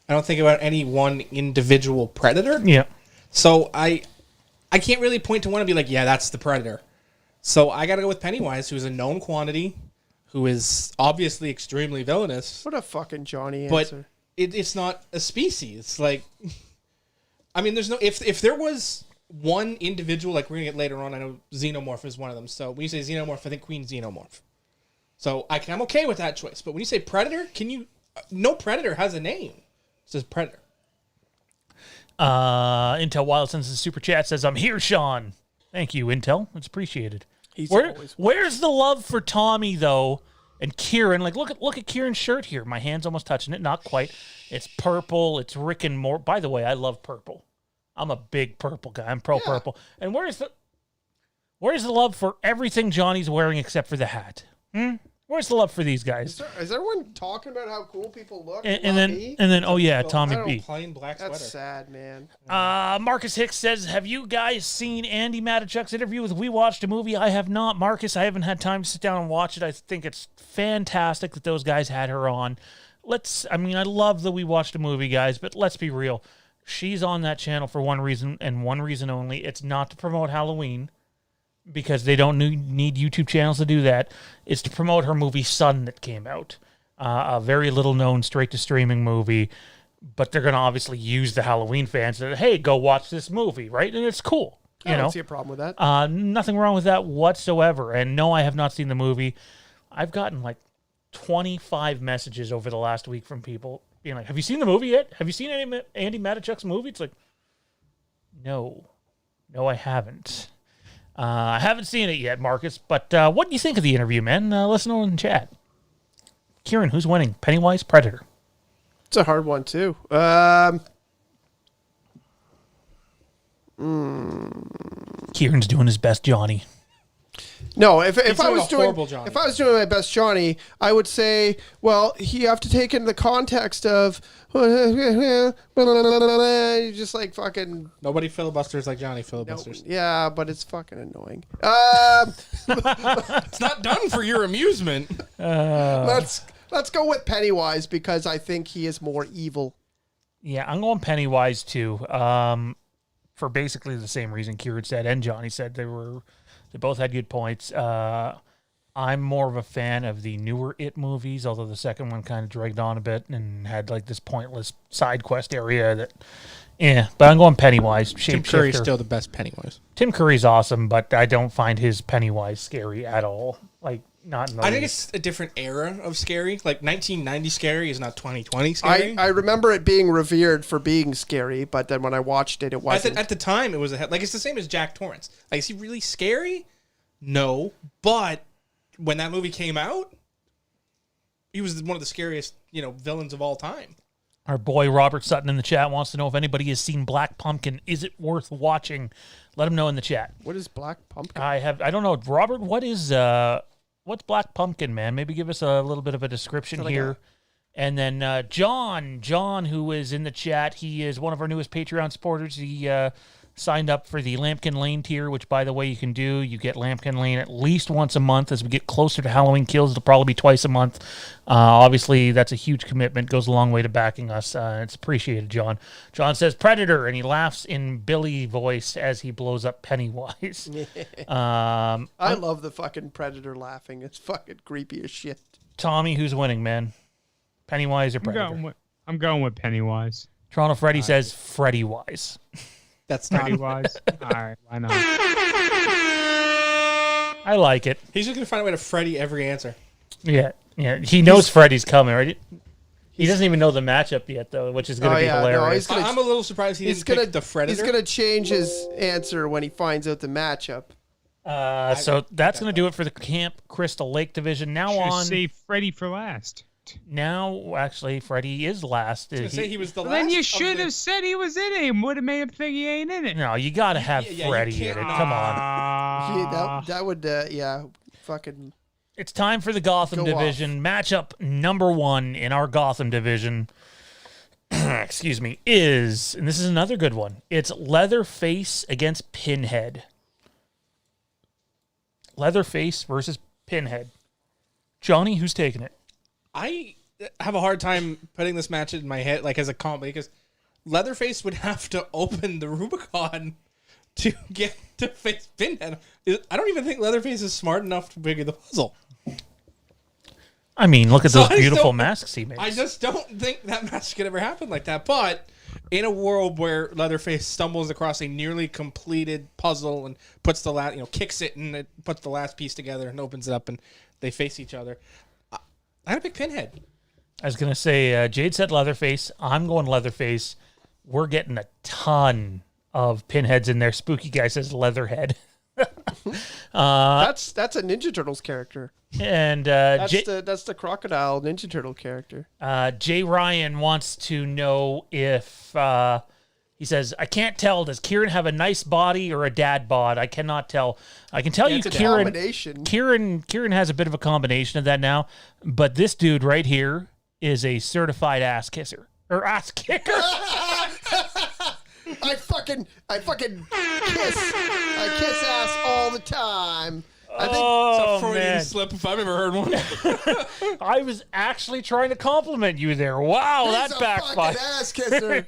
I don't think about any one individual predator. Yeah. So I can't really point to one and be like, yeah, that's the predator. So I got to go with Pennywise, who's a known quantity, who is obviously extremely villainous. What a fucking Johnny but answer. It's not a species. Like, I mean, there's no... If there was one individual, like we're going to get later on, I know Xenomorph is one of them. So when you say Xenomorph, I think Queen Xenomorph. So I'm okay with that choice. But when you say Predator, no Predator has a name. It says Predator. Intel Wild sends a super chat, says, I'm here, Sean. Thank you, Intel. It's appreciated. Where's the love for Tommy, though, and Kieran? Like, look at Kieran's shirt here. My hand's almost touching it. Not quite. It's purple. It's Rick and Morty. By the way, I love purple. I'm a big purple guy. I'm pro purple. And where's the love for everything Johnny's wearing except for the hat? Where's the love for these guys? Is everyone talking about how cool people look? And then, oh yeah, Tommy B. Plain black sweater. That's sad, man. Marcus Hicks says, have you guys seen Andy Matichuk's interview with We Watched a Movie? I have not. Marcus, I haven't had time to sit down and watch it. I think it's fantastic that those guys had her on. I love that We Watched a Movie, guys, but let's be real. She's on that channel for one reason and one reason only. It's not to promote Halloween, because they don't need YouTube channels to do that. It's to promote her movie Sun that came out. A very little-known straight-to-streaming movie, but they're going to obviously use the Halloween fans that, hey, go watch this movie, right? And it's cool. I don't see a problem with that. Nothing wrong with that whatsoever. And no, I have not seen the movie. I've gotten like 25 messages over the last week from people being like, have you seen the movie yet? Have you seen Andy Matichuk's movie? It's like, no, I haven't. I haven't seen it yet, Marcus, but what do you think of the interview, man? Let us know in the chat. Kieran, who's winning? Pennywise, Predator? It's a hard one, too. Kieran's doing his best, Johnny. No, if I was doing my best Johnny, I would say, well, you have to take into the context of just like fucking nobody filibusters like Johnny filibusters. No, yeah, but it's fucking annoying. It's not done for your amusement. Let's go with Pennywise because I think he is more evil. Yeah, I'm going Pennywise too. For basically the same reason Kieran said and Johnny said. They both had good points. I'm more of a fan of the newer It movies, although the second one kind of dragged on a bit and had like this pointless side quest area that, but I'm going Pennywise. Tim Curry's still the best Pennywise. Tim Curry's awesome, but I don't find his Pennywise scary at all. Like, not in the I think it's a different era of scary. Like 1990 scary is not 2020 scary. I remember it being revered for being scary, but then when I watched it, it wasn't. At the time, it was like it's the same as Jack Torrance. Like, is he really scary? No, but when that movie came out, he was one of the scariest, villains of all time. Our boy Robert Sutton in the chat wants to know if anybody has seen Black Pumpkin. Is it worth watching? Let him know in the chat. What is Black Pumpkin? I don't know, Robert. What's Black Pumpkin, man? Maybe give us a little bit of a description here. And then John, who is in the chat, he is one of our newest Patreon supporters. He signed up for the Lampkin Lane tier, which, by the way, you can do. You get Lampkin Lane at least once a month. As we get closer to Halloween Kills, it'll probably be twice a month. Obviously, that's a huge commitment. Goes a long way to backing us. It's appreciated, John. John says Predator, and he laughs in Billy voice as he blows up Pennywise. I love the fucking Predator laughing. It's fucking creepy as shit. Tommy, who's winning, man? Pennywise or Predator? I'm going with Pennywise. Toronto Freddy says Freddy Wise. That's not Pennywise. All right, why not? I like it. He's just gonna find a way to Freddy every answer. Yeah. He knows Freddy's coming, right? He doesn't even know the matchup yet, though, which is going to be hilarious. No, I'm a little surprised he didn't pick the Predator. He's going to change his answer when he finds out the matchup. So that's going to do it for the Camp Crystal Lake division. Now save Freddy for last. Now, actually, Freddy is last. I was say he was the last. Then you should have said he was in it. Would have made him think he ain't in it. No, you got to have Freddy in it. Come on. That would, fucking... It's time for the Gotham division. Matchup number 1 in our Gotham division, excuse me, is, and this is another good one, it's Leatherface against Pinhead. Leatherface versus Pinhead. Johnny, who's taking it? I have a hard time putting this match in my head, like as a combo, because Leatherface would have to open the Rubicon to get to face Pinhead. I don't even think Leatherface is smart enough to figure the puzzle. I mean, look at those beautiful masks he makes. I just don't think that match could ever happen like that. But in a world where Leatherface stumbles across a nearly completed puzzle and puts the last, kicks it and it puts the last piece together and opens it up and they face each other. I had to pick Pinhead. I was going to say, Jade said Leatherface. I'm going Leatherface. We're getting a ton of Pinheads in there. Spooky Guy says Leatherhead. That's a Ninja Turtles character. And that's the crocodile Ninja Turtle character. Jay Ryan wants to know if he says, I can't tell, does Kieran have a nice body or a dad bod? I cannot tell. I can tell you Kieran has a bit of a combination of that now, but this dude right here is a certified ass kisser or ass kicker. I fucking kiss ass all the time. I think it's a Freudian slip if I've ever heard one. I was actually trying to compliment you there. Wow, that backfired. Fucking ass kisser.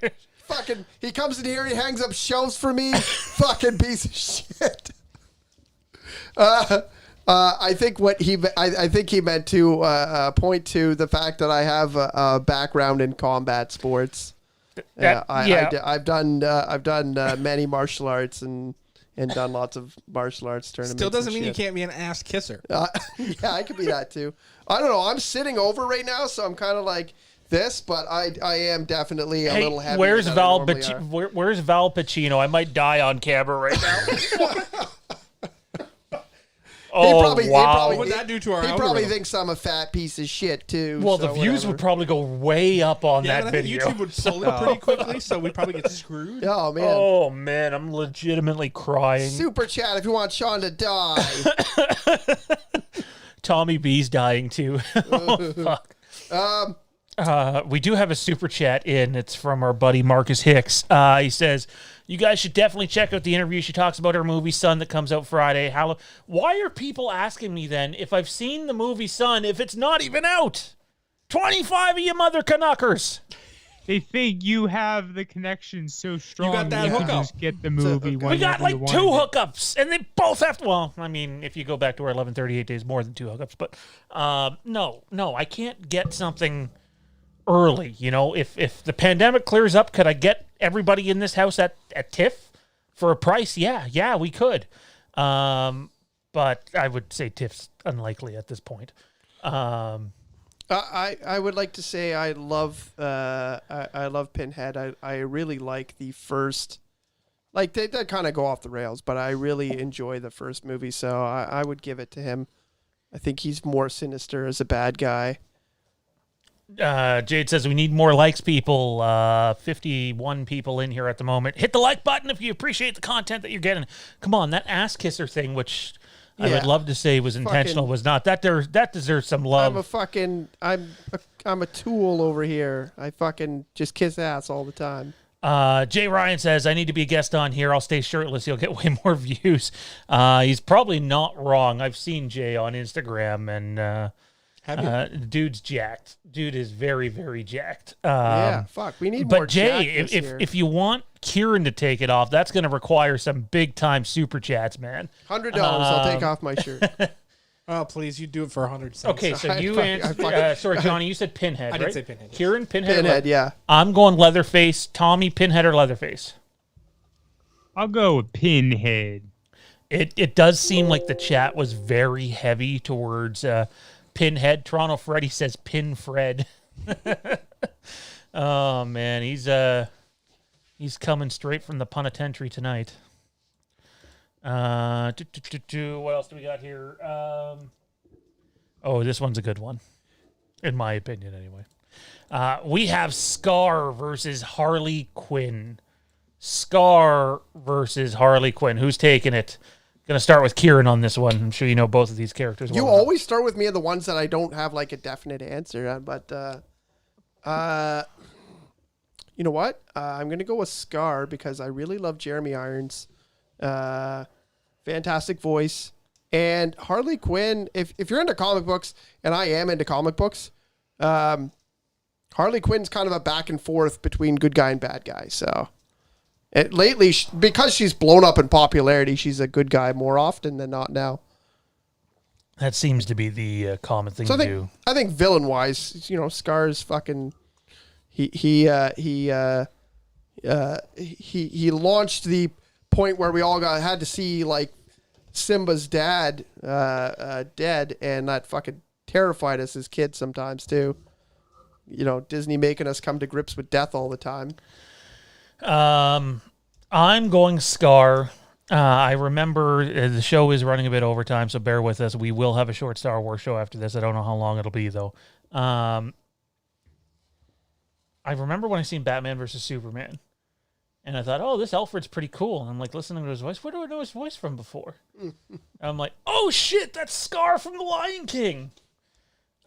Fucking, he comes in here, he hangs up shelves for me. Fucking piece of shit. I think he meant to point to the fact that I have a background in combat sports. I've done many martial arts and done lots of martial arts tournaments. Still doesn't mean you can't be an ass kisser. Yeah, I could be that too. I don't know. I'm sitting over right now, so I'm kind of like this, but I am definitely a little heavier. Where's Val Pacino? I might die on camera right now. Wow. What would that do to our He algorithm? probably thinks I'm a fat piece of shit too. Well, the views would probably go way up on that video. YouTube would pull it pretty quickly, so we'd probably get screwed. Oh man, I'm legitimately crying. Super chat if you want Sean to die. Tommy B's dying too. Oh, fuck. We do have a super chat in. It's from our buddy Marcus Hicks. He says, you guys should definitely check out the interview. She talks about her movie Son that comes out Friday. Why are people asking me then if I've seen the movie Son if it's not even out? 25 of you mother Canuckers. They think you have the connection so strong. You got that hookup. Just get the movie. We got like 2 hookups, and they both have to. Well, I mean, if you go back to our 1138 days, more than 2 hookups. But no, I can't get something early. If the pandemic clears up, could I get everybody in this house at TIFF for a price? Yeah, we could. But I would say TIFF's unlikely at this point. I would like to say I love Pinhead. I really like the first, like they kind of go off the rails, but I really enjoy the first movie, so I would give it to him. I think he's more sinister as a bad guy. Jade says we need more likes, people. 51 people in here at the moment. Hit the like button if you appreciate the content that you're getting. Come on, that ass kisser thing, which I would love to say was intentional, was not. That deserves some love. I'm a tool over here. I fucking just kiss ass all the time. Jay Ryan says, I need to be a guest on here. I'll stay shirtless. You'll get way more views. He's probably not wrong. I've seen Jay on Instagram, and dude's jacked. Dude is very, very jacked. We need more. But Jay, if you want Kieran to take it off, that's going to require some big time super chats, man. $100. I'll take off my shirt. Oh, please, you do it for 100 cents. Okay, so you answered. Sorry, Johnny, you said Pinhead, right? I did say Pinhead. Kieran, Pinhead. Pinhead, yeah. I'm going Leatherface. Tommy, Pinhead or Leatherface? I'll go with Pinhead. It does seem like the chat was very heavy towards Pinhead. Toronto Freddy says Pin Fred. Oh man, he's coming straight from the penitentiary tonight. What else do we got here? This one's a good one, in my opinion, anyway. We have Scar versus Harley Quinn. Scar versus Harley Quinn. Who's taking it? Gonna start with Kieran on this one. I'm sure you know both of these characters. You always start with me of the ones that I don't have like a definite answer on, but you know what? I'm gonna go with Scar because I really love Jeremy Irons. Fantastic voice. And Harley Quinn, if you're into comic books, and I am into comic books, Harley Quinn's kind of a back and forth between good guy and bad guy. So lately, because she's blown up in popularity, she's a good guy more often than not now. That seems to be the common thing to do. I think villain-wise, Scar's fucking... He he launched the point where we all had to see like Simba's dad dead, and that fucking terrified us as kids sometimes too. You know, Disney making us come to grips with death all the time. I'm going Scar. I remember the show is running a bit over time, so bear with us. We will have a short Star Wars show after this. I don't know how long it'll be, though. I remember when I seen Batman versus Superman, and I thought, oh, this Alfred's pretty cool. And I'm like listening to his voice. Where do I know his voice from before? I'm like, oh, shit, that's Scar from The Lion King.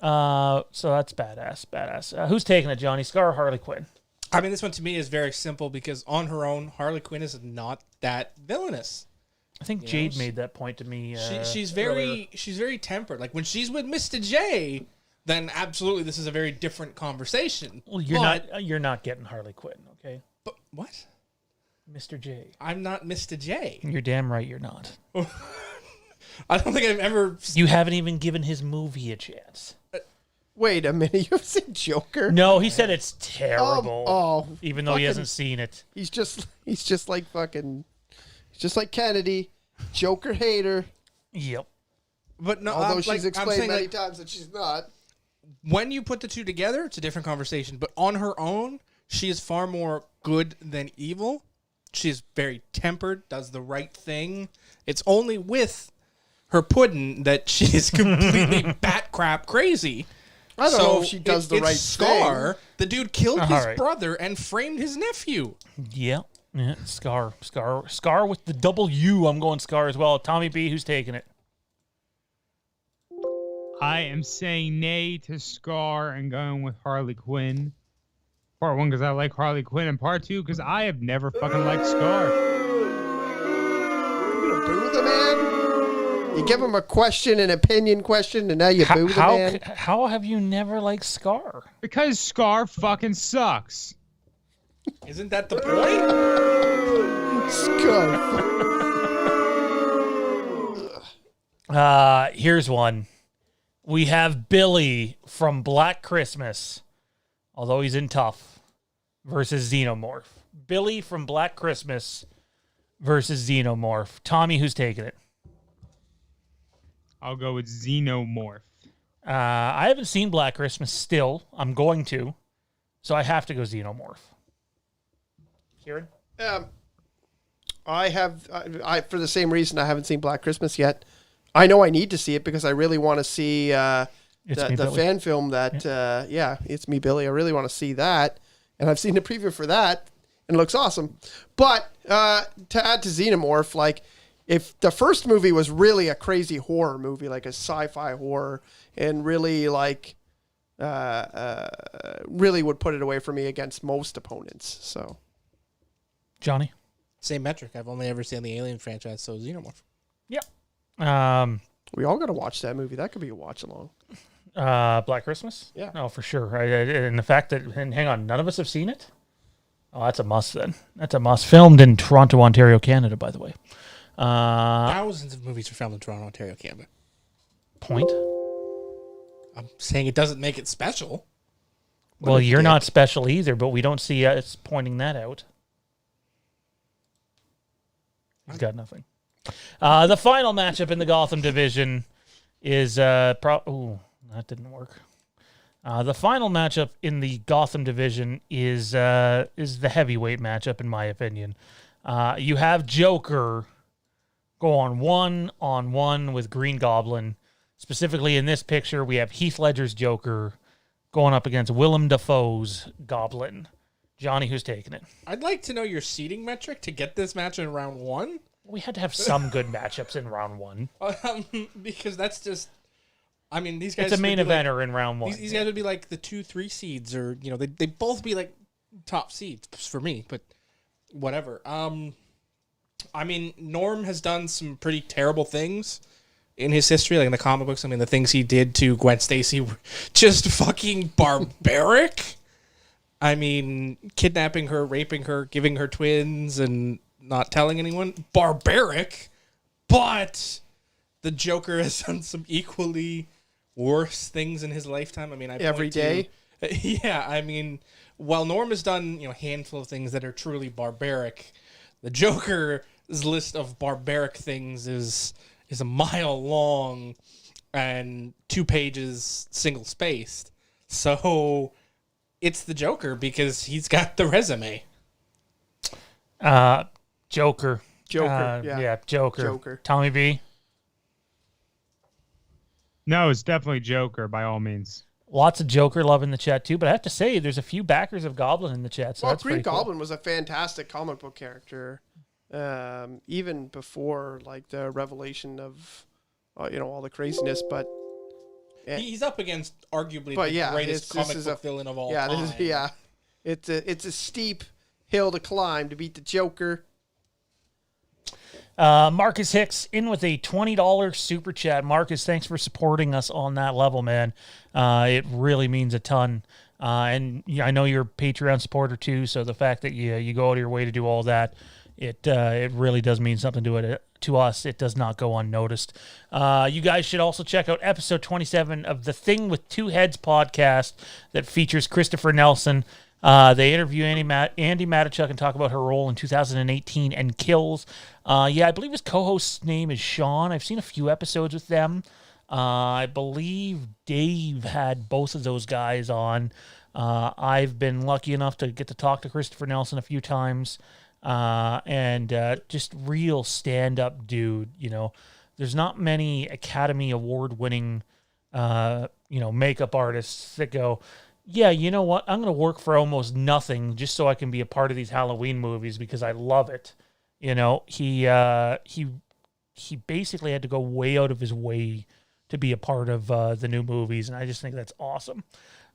So that's badass. Who's taking it, Johnny? Scar or Harley Quinn? I mean, this one to me is very simple because on her own, Harley Quinn is not that villainous. I think Jade made that point to me. She's very tempered. Like when she's with Mr. J, then absolutely this is a very different conversation. Well, you're not getting Harley Quinn, okay? But what? Mr. J. I'm not Mr. J. You're damn right you're not. I don't think I've ever. You haven't even given his movie a chance. Wait a minute, you've seen Joker? No, he said it's terrible. Even though he fucking- hasn't seen it. He's just like fucking, he's just like Kennedy, Joker hater. Yep. But no, Although like, she's I'm explained saying, many like, times that she's not. when you put the two together, it's a different conversation. But on her own, she is far more good than evil. She is very tempered, does the right thing. It's only with her pudding that she is completely bat crap crazy. I don't know if she does the right Scar, thing. the dude killed his right. brother and framed his nephew. Yeah. Scar with the W. I'm going Scar as well. Tommy B, who's taking it? I am saying nay to Scar and going with Harley Quinn. Part 1, because I like Harley Quinn, and part 2, because I have never fucking liked Scar. You're gonna boo the man? You give him a question, an opinion question, and now you boo the man? How have you never liked Scar? Because Scar fucking sucks. Isn't that the point? Scar. Here's one. We have Billy from Black Christmas, although he's in Tough, versus Xenomorph. Billy from Black Christmas versus Xenomorph. Tommy, who's taking it? I'll go with Xenomorph. I haven't seen Black Christmas still. I'm going to. So I have to go Xenomorph. Kieran? I have, for the same reason I haven't seen Black Christmas yet. I know I need to see it because I really want to see the fan film that, It's Me, Billy. I really want to see that. And I've seen the preview for that, and it looks awesome. But to add to Xenomorph, like, if the first movie was really a crazy horror movie, like a sci-fi horror, and really like really would put it away from me against most opponents. So, Johnny? Same metric. I've only ever seen the Alien franchise, so Xenomorph. Yep. We all got to watch that movie. That could be a watch along. Black Christmas? Yeah. Oh, for sure. And the fact that, and hang on, none of us have seen it? Oh, that's a must then. That's a must. Filmed in Toronto, Ontario, Canada, by the way. Thousands of movies are filmed in Toronto, Ontario, Canada. Point? I'm saying it doesn't make it special. Well, you're not special either, but we don't see us pointing that out. He's got nothing. The final matchup in the Gotham division is that didn't work. The final matchup in the Gotham division is the heavyweight matchup, in my opinion. You have Joker go on one with Green Goblin. Specifically in this picture, we have Heath Ledger's Joker going up against Willem Dafoe's Goblin. Johnny, who's taking it? I'd like to know your seeding metric to get this match in round 1. We had to have some good matchups in round 1. Because that's just... I mean, these guys... It's a main eventer in round 1. These guys would be like the 2-3 seeds, or, you know, they both be like top seeds for me, but whatever. I mean, Norm has done some pretty terrible things in his history, like in the comic books. I mean, the things he did to Gwen Stacy were just fucking barbaric. I mean, kidnapping her, raping her, giving her twins, and not telling anyone. Barbaric. But the Joker has done some equally worse things in his lifetime. I mean, Every day? Yeah, I mean, while Norm has done, a handful of things that are truly barbaric, the Joker's list of barbaric things is a mile long and 2 pages single spaced. So it's the Joker because he's got the resume. Joker. Yeah, Joker. Tommy B. No, it's definitely Joker by all means. Lots of Joker love in the chat too, but I have to say there's a few backers of Goblin in the chat. So that's Green pretty Goblin cool. was a fantastic comic book character, even before like the revelation of, all the craziness. But he's up against arguably the greatest comic book villain of all time. It's a steep hill to climb to beat the Joker. Marcus Hicks in with a $20 super chat. Marcus, thanks for supporting us on that level, man. It really means a ton. And I know you're a Patreon supporter too, so the fact that you go out of your way to do all that, it really does mean something to us. It does not go unnoticed. You guys should also check out episode 27 of the Thing with Two Heads podcast that features Christopher Nelson. They interview Andy Matichuk and talk about her role in 2018 and Kills. I believe his co-host's name is Sean. I've seen a few episodes with them. I believe Dave had both of those guys on. I've been lucky enough to get to talk to Christopher Nelson a few times. And just real stand-up dude, There's not many Academy Award-winning, makeup artists that go, yeah, you know what? I'm going to work for almost nothing just so I can be a part of these Halloween movies because I love it. He basically had to go way out of his way to be a part of the new movies, and I just think that's awesome.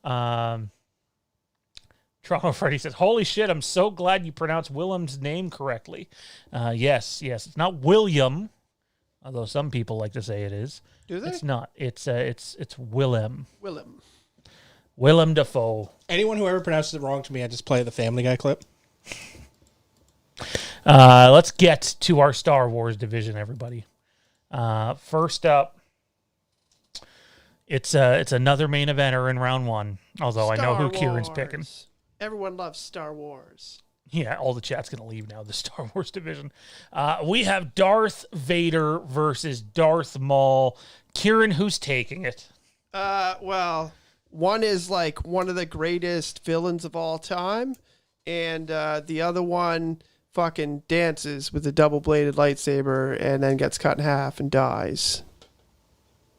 Toronto Freddy says, holy shit, I'm so glad you pronounced Willem's name correctly. Yes, it's not William, although some people like to say it is. Do they? It's not. It's Willem. Willem Dafoe. Anyone who ever pronounces it wrong to me, I just play the Family Guy clip. Let's get to our Star Wars division, everybody. First up, it's another main eventer in round one, although I know who Kieran's picking. Everyone loves Star Wars. Yeah, all the chat's going to leave now, the Star Wars division. We have Darth Vader versus Darth Maul. Kieran, who's taking it? Well, one is like one of the greatest villains of all time, and the other one fucking dances with a double-bladed lightsaber and then gets cut in half and dies.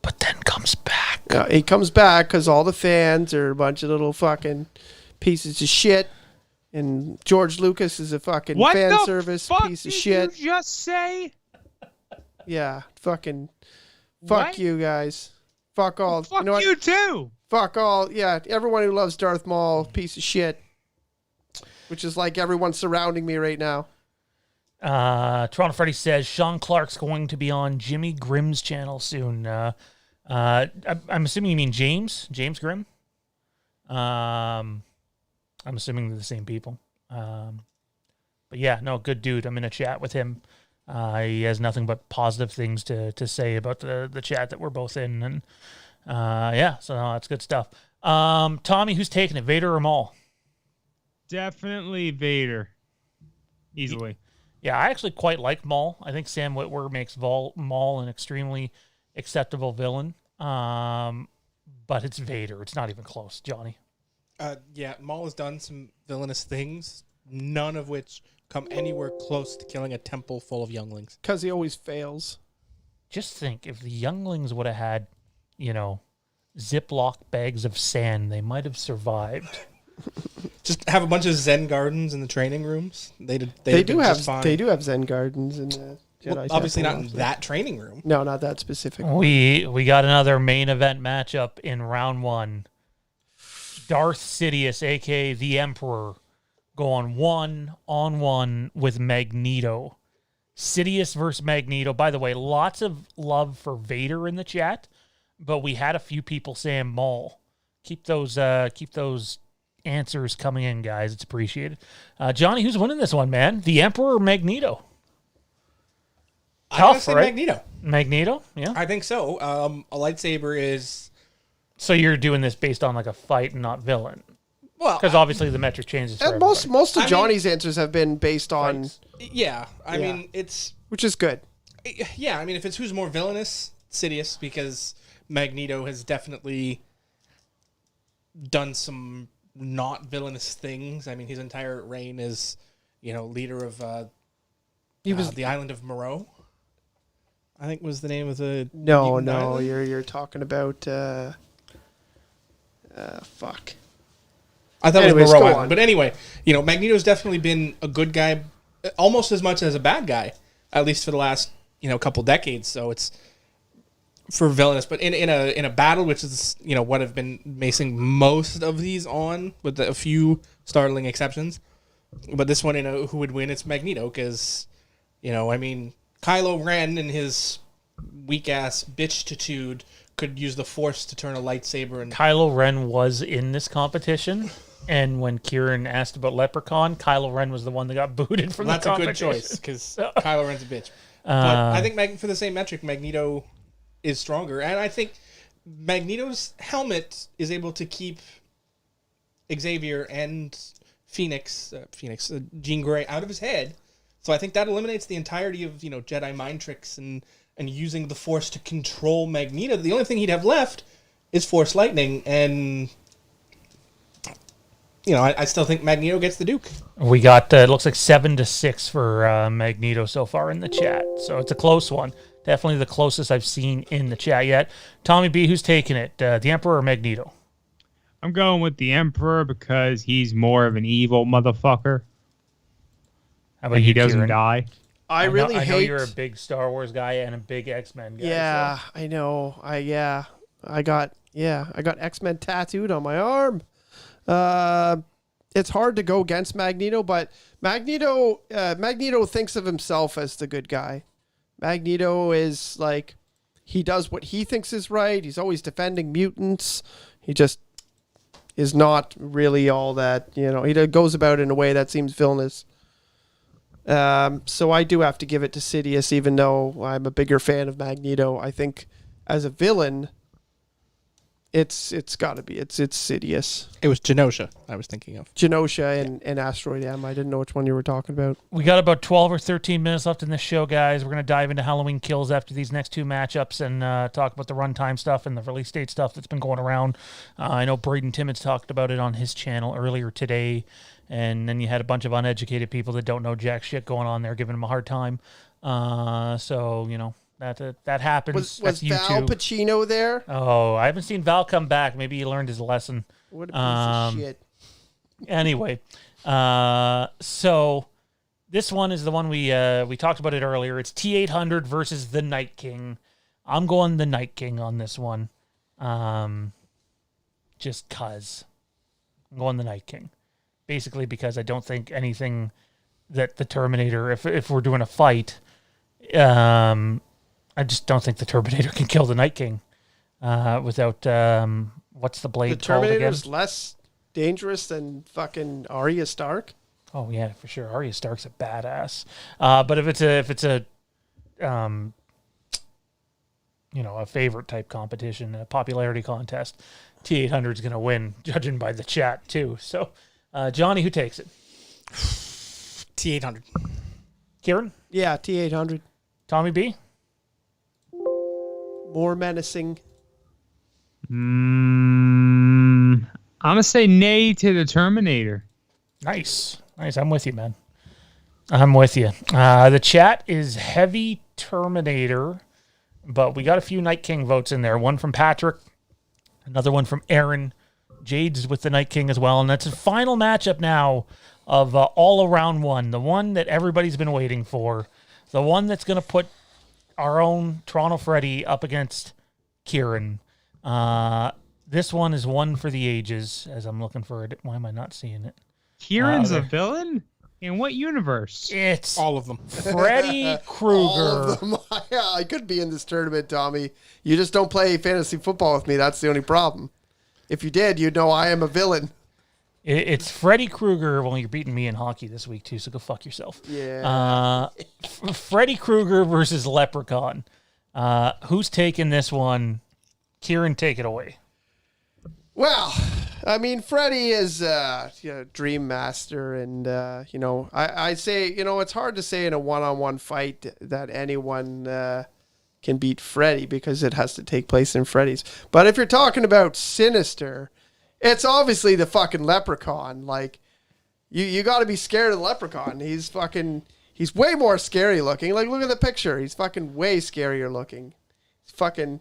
But then comes back. He comes back because all the fans are a bunch of little fucking pieces of shit, and George Lucas is a fucking fan service piece of shit. What did you just say? Yeah, fucking fuck you guys. Fuck all. Fuck you too. Fuck all. Yeah, everyone who loves Darth Maul, piece of shit. Which is like everyone surrounding me right now. Toronto Freddy says Sean Clark's going to be on Jimmy Grimm's channel soon. I'm assuming you mean James Grimm. I'm assuming they're the same people. But yeah, no, good dude. I'm in a chat with him. He has nothing but positive things to say about the chat that we're both in, and so no, that's good stuff. Tommy, who's taking it, Vader or Maul? Definitely Vader. Easily. Yeah, I actually quite like Maul. I think Sam Witwer makes Maul an extremely acceptable villain. But it's Vader. It's not even close, Johnny. Maul has done some villainous things, none of which come anywhere close to killing a temple full of younglings. Because he always fails. Just think, if the younglings would have had, Ziploc bags of sand, they might have survived. Just have a bunch of Zen gardens in the training rooms. They do have Zen gardens in the Jedi. Obviously not in that training room. No, not that specific. We got another main event matchup in round one. Darth Sidious, aka the Emperor, going 1-on-1 with Magneto. Sidious versus Magneto. By the way, lots of love for Vader in the chat, but we had a few people saying Maul. Keep those answers coming in, guys. It's appreciated. Johnny, who's winning this one, man? The Emperor or Magneto? I gotta say right? Magneto. Magneto? Yeah. I think so. A lightsaber is... So you're doing this based on like a fight and not villain? Well, because obviously the metric changes. For And most of Johnny's answers have been based on Fights. Yeah, I mean it's which is good. Yeah, I mean if it's who's more villainous, Sidious, because Magneto has definitely done some not villainous things. I mean his entire reign as leader of He was the island of Moreau. I think was the name of the no, island. you're talking about fuck. I thought Anyways, it was Moreau go Island. on. But anyway, Magneto's definitely been a good guy almost as much as a bad guy, at least for the last, couple decades. So it's for villainous. But in a battle, which is, what I've been basing most of these on, with a few startling exceptions. But this one, who would win, it's Magneto, because, Kylo Ren and his weak-ass bitch-titude could use the Force to turn a lightsaber. And Kylo Ren was in this competition, and when Kieran asked about Leprechaun, Kylo Ren was the one that got booted from the competition. That's a good choice, because Kylo Ren's a bitch. But I think for the same metric, Magneto is stronger. And I think Magneto's helmet is able to keep Xavier and Jean Grey out of his head. So I think that eliminates the entirety of, Jedi mind tricks and using the Force to control Magneto. The only thing he'd have left is Force lightning, and I still think Magneto gets the Duke. We got it looks like 7-6 for Magneto so far in the chat, so it's a close one. Definitely the closest I've seen in the chat yet. Tommy B, who's taking it? The Emperor or Magneto? I'm going with the Emperor because he's more of an evil motherfucker. How about And you, he doesn't Kieran? die. I really I hate. know you're a big Star Wars guy and a big X-Men guy. Yeah, so. I know. I got X-Men tattooed on my arm. It's hard to go against Magneto, but Magneto thinks of himself as the good guy. Magneto is like, he does what he thinks is right. He's always defending mutants. He just is not really all that, he goes about it in a way that seems villainous. So I do have to give it to Sidious, even though I'm a bigger fan of Magneto. I think as a villain, it's got to be it's Sidious. It was Genosha I was thinking of. Genosha and Asteroid M. I didn't know which one you were talking about. We got about 12 or 13 minutes left in this show, guys. We're going to dive into Halloween Kills after these next two matchups and talk about the runtime stuff and the release date stuff that's been going around. I know Braden Timmons talked about it on his channel earlier today, and then you had a bunch of uneducated people that don't know jack shit going on there giving him a hard time. So, that happens. Was That's Val YouTube. Pacino there? Oh, I haven't seen Val come back. Maybe he learned his lesson. What a piece of shit. Anyway, so this one is the one we talked about it earlier. It's T800 versus the Night King. I'm going the Night King on this one, just cause. I'm going the Night King, basically because I don't think anything that the Terminator, if we're doing a fight, I just don't think the Terminator can kill the Night King without what's the blade The called again? Terminator's less dangerous than fucking Arya Stark. Oh yeah, for sure. Arya Stark's a badass. But if it's a a favorite type competition, a popularity contest, T800 is going to win, judging by the chat too. So, Johnny, who takes it? T800. Kieran? Yeah, T800. Tommy B? More menacing. I'm going to say nay to the Terminator. Nice. I'm with you, man. I'm with you. The chat is heavy Terminator, but we got a few Night King votes in there. One from Patrick, another one from Aaron. Jade's with the Night King as well. And that's the final matchup now of all around one, the one that everybody's been waiting for, the one that's going to put our own Toronto Freddy up against Kieran. This one is one for the ages, as I'm looking for it. Why am I not seeing it? Kieran's a villain? In what universe? It's All of them. Freddy Krueger. All of them. Yeah, I could be in this tournament, Tommy. You just don't play fantasy football with me. That's the only problem. If you did, you'd know I am a villain. It's Freddy Krueger. Well, you're beating me in hockey this week, too, so go fuck yourself. Yeah. Freddy Krueger versus Leprechaun. Who's taking this one? Kieran, take it away. Well, I mean, Freddy is Dream Master, and I say, it's hard to say in a one-on-one fight that anyone can beat Freddy because it has to take place in Freddy's. But if you're talking about Sinister, it's obviously the fucking Leprechaun. Like, you got to be scared of the Leprechaun. He's way more scary looking. Like, look at the picture. He's fucking way scarier looking. He's fucking,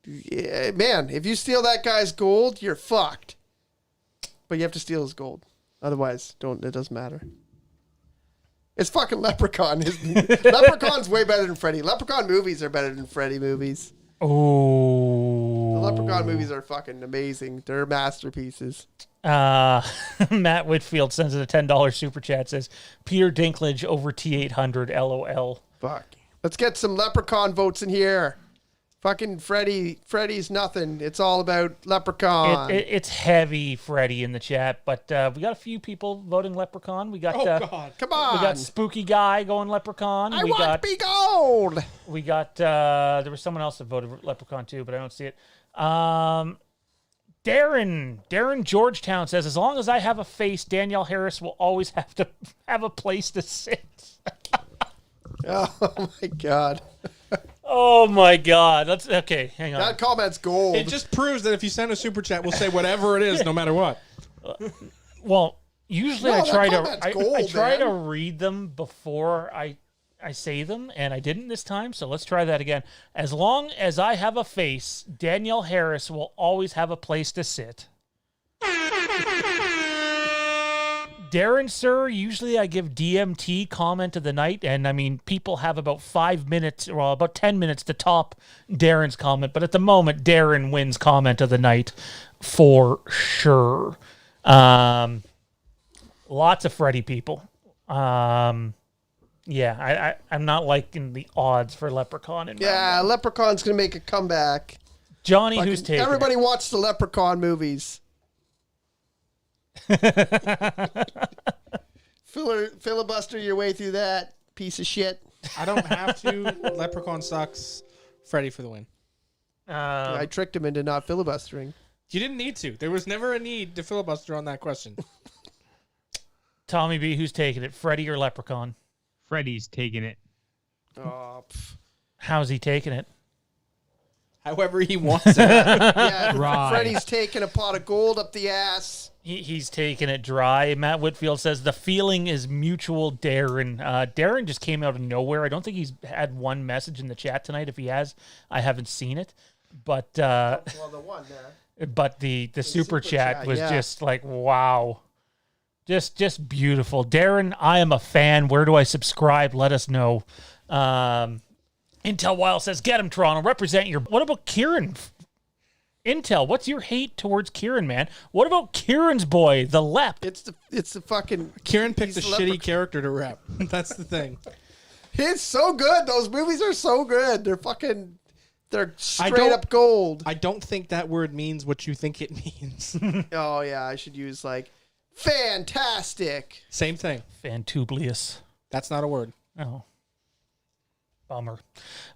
man, if you steal that guy's gold, you're fucked. But you have to steal his gold. Otherwise, it doesn't matter. It's fucking Leprechaun. Leprechaun's way better than Freddy. Leprechaun movies are better than Freddy movies. Oh. The Leprechaun movies are fucking amazing. They're masterpieces. Matt Whitfield sends it a $10 super chat, says, Peter Dinklage over T800, LOL. Fuck. Let's get some Leprechaun votes in here. Fucking Freddy's nothing. It's all about Leprechaun. It's heavy Freddy in the chat, but we got a few people voting Leprechaun. We got God, come on. We got Spooky Guy going Leprechaun. I want Be Gold. We got there was someone else that voted Leprechaun too, but I don't see it. Darren Georgetown says, as long as I have a face, Danielle Harris will always have to have a place to sit. Oh my God. Oh my God. Okay, hang on. That comment's gold. It just proves that if you send a super chat, we'll say whatever it is, no matter what. Well, usually I try to man. read them before I say them, and I didn't this time, so let's try that again. As long as I have a face, Danielle Harris will always have a place to sit. Darren, sir, usually I give DMT comment of the night, and I mean, people have about 5 minutes, well, about 10 minutes to top Darren's comment, but at the moment, Darren wins comment of the night for sure. Lots of Freddy people. Yeah, I'm not liking the odds for Leprechaun. Leprechaun's going to make a comeback. Johnny, who's taking everybody watch the Leprechaun movies. Filibuster your way through that piece of shit. I don't have to. Leprechaun sucks. Freddy for the win. I tricked him into not filibustering. You didn't need to. There was never a need to filibuster on that question. Tommy B, who's taking it? Freddy or Leprechaun? Freddy's taking it. Oh, how's he taking it? However he wants it. Yeah, Right. Freddy's taking a pot of gold up the ass. He's taking it dry. Matt Whitfield says the feeling is mutual, Darren. Darren just came out of nowhere. I don't think he's had one message in the chat tonight. If he has, I haven't seen it. But Well, the one there. But the super chat was just like, wow. Just beautiful. Darren, I am a fan. Where do I subscribe? Let us know. Intel Wild says, get him, Toronto. Represent your... What about Kieran? Intel, what's your hate towards Kieran, man? What about Kieran's boy, the Lep? It's the fucking... Kieran picked a shitty character to rep. That's the thing. It's so good. Those movies are so good. They're straight up gold. I don't think that word means what you think it means. Oh, yeah. I should use, like, fantastic. Same thing. Fantublious. That's not a word. Oh. Bummer.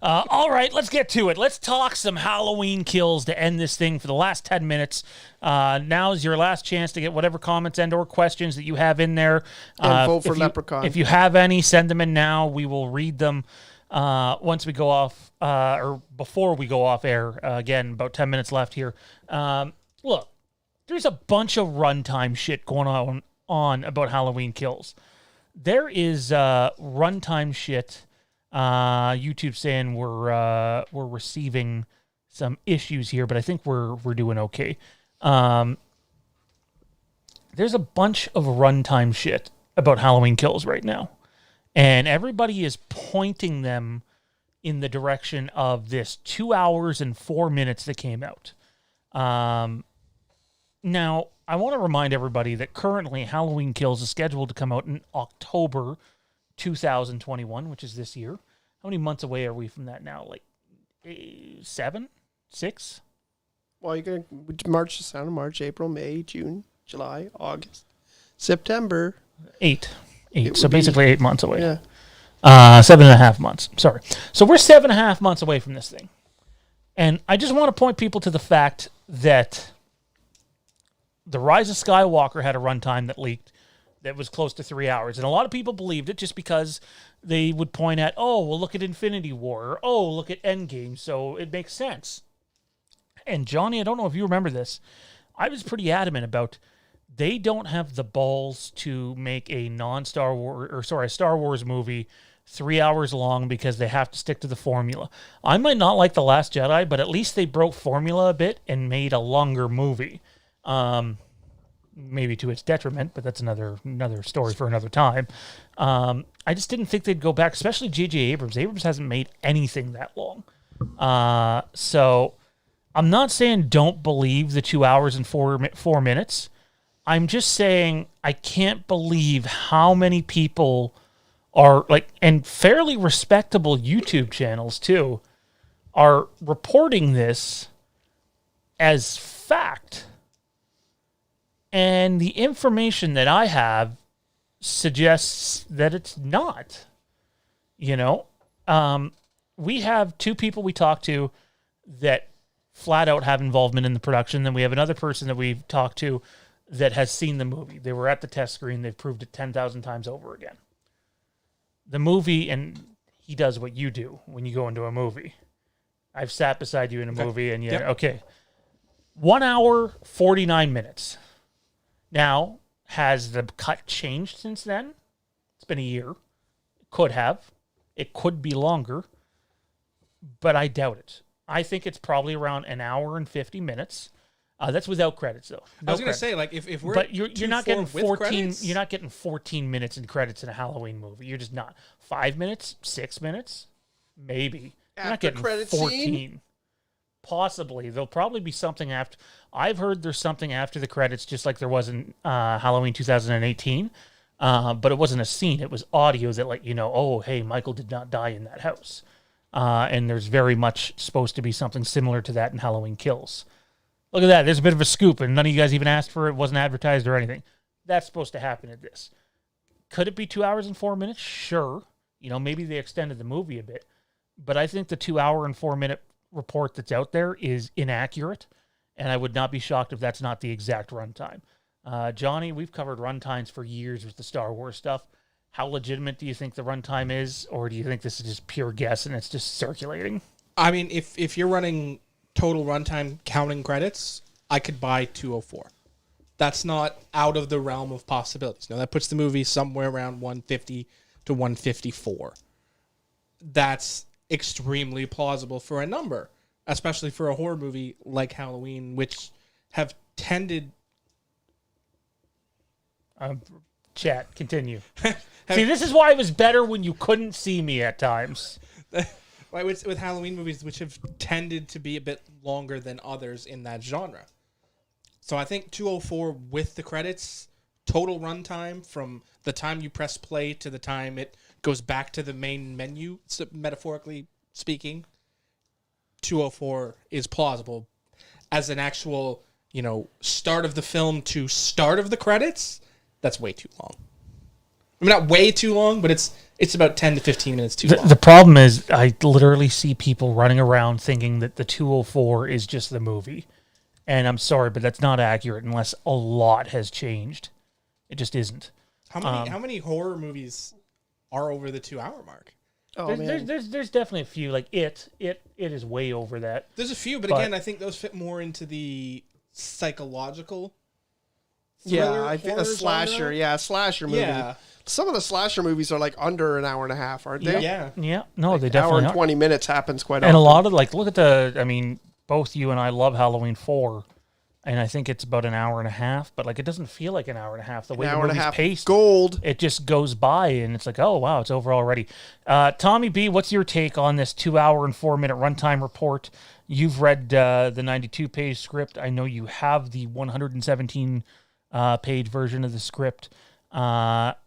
All right, let's get to it. Let's talk some Halloween kills to end this thing for the last 10 minutes. Now's your last chance to get whatever comments and or questions that you have in there. And vote for Leprechaun. If you have any, send them in now. We will read them once we go off, or before we go off air. Again, about 10 minutes left here. Look, there's a bunch of runtime shit going on about Halloween kills. There is runtime shit. YouTube saying we're receiving some issues here, but I think we're doing okay. There's a bunch of runtime shit about Halloween kills right now, and everybody is pointing them in the direction of this 2 hours and 4 minutes that came out. Now, I want to remind everybody that currently Halloween Kills is scheduled to come out in October 2021, which is this year. How many months away are we from that now? Like 7? 6? Well, you're going to March, April, May, June, July, August, September. 8. So basically 8 months away. Yeah. 7.5 months. Sorry. So we're 7.5 months away from this thing. And I just want to point people to the fact that The Rise of Skywalker had a runtime that leaked that was close to 3 hours. And a lot of people believed it just because they would point at, oh, well, look at Infinity War, or, oh, look at Endgame, so it makes sense. And Johnny, I don't know if you remember this, I was pretty adamant about they don't have the balls to make a a Star Wars movie 3 hours long because they have to stick to the formula. I might not like The Last Jedi, but at least they broke formula a bit and made a longer movie. Maybe to its detriment, but that's another story for another time. I just didn't think they'd go back, especially J.J. Abrams. Abrams hasn't made anything that long. So I'm not saying don't believe the 2 hours and 4 minutes. I'm just saying I can't believe how many people are and fairly respectable YouTube channels too, are reporting this as fact. And the information that I have suggests that it's not. We have two people we talk to that flat out have involvement in the production. Then we have another person that we've talked to that has seen the movie. They were at the test screen. They've proved it 10,000 times over again. The movie, and he does what you do when you go into a movie. I've sat beside you in a movie, and okay. 1 hour, 49 minutes. Now, has the cut changed since then? It's been a year. It could have. It could be longer. But I doubt it. I think it's probably around an hour and 50 minutes. That's without credits, though. I was going to say, if we're but you're not getting 14. Credits? You're not getting 14 minutes in credits in a Halloween movie. You're just not 5 minutes, 6 minutes, maybe. You're not getting 14. Scene? Possibly. There'll probably be something after. I've heard there's something after the credits, just like there was in Halloween 2018. But it wasn't a scene. It was audio that let you know, oh, hey, Michael did not die in that house. And there's very much supposed to be something similar to that in Halloween Kills. Look at that. There's a bit of a scoop, and none of you guys even asked for it. It wasn't advertised or anything. That's supposed to happen at this. Could it be 2 hours and 4 minutes? Sure. Maybe they extended the movie a bit. But I think the 2 hour and 4 minute report that's out there is inaccurate, and I would not be shocked if that's not the exact runtime. Johnny, we've covered runtimes for years with the Star Wars stuff. How legitimate do you think the runtime is, or do you think this is just pure guess and it's just circulating? I mean, if you're running total runtime counting credits, I could buy 204. That's not out of the realm of possibilities. Now, that puts the movie somewhere around 150 to 154. That's extremely plausible for a number, especially for a horror movie like Halloween, which have tended... Chat, continue. See, this is why it was better when you couldn't see me at times. With Halloween movies, which have tended to be a bit longer than others in that genre. So I think 204 with the credits, total runtime from the time you press play to the time it goes back to the main menu, metaphorically speaking, 204 is plausible. As an actual, start of the film to start of the credits, that's way too long. I mean, not way too long, but it's about 10 to 15 minutes too long. The problem is I literally see people running around thinking that the 204 is just the movie. And I'm sorry, but that's not accurate unless a lot has changed. It just isn't. How many horror movies are over the 2 hour mark? Oh, there's definitely a few. Like It is way over that. There's a few, but again, I think those fit more into the psychological thriller, I think a slasher. genre. Yeah, a slasher movie. Yeah. Some of the slasher movies are like under an hour and a half, aren't they? Yeah. Yeah. No, they Hour definitely and are. 20 minutes happens quite often. And a lot of look at both you and I love Halloween 4, and I think it's about an hour and a half, but it doesn't feel like an hour and a half. The way the movie's paced, gold. it just goes by, and it's like, oh wow, it's over already. Tommy B, what's your take on this 2 hour and 4 minute runtime report? You've read the 92-page script. I know you have the 117 page version of the script.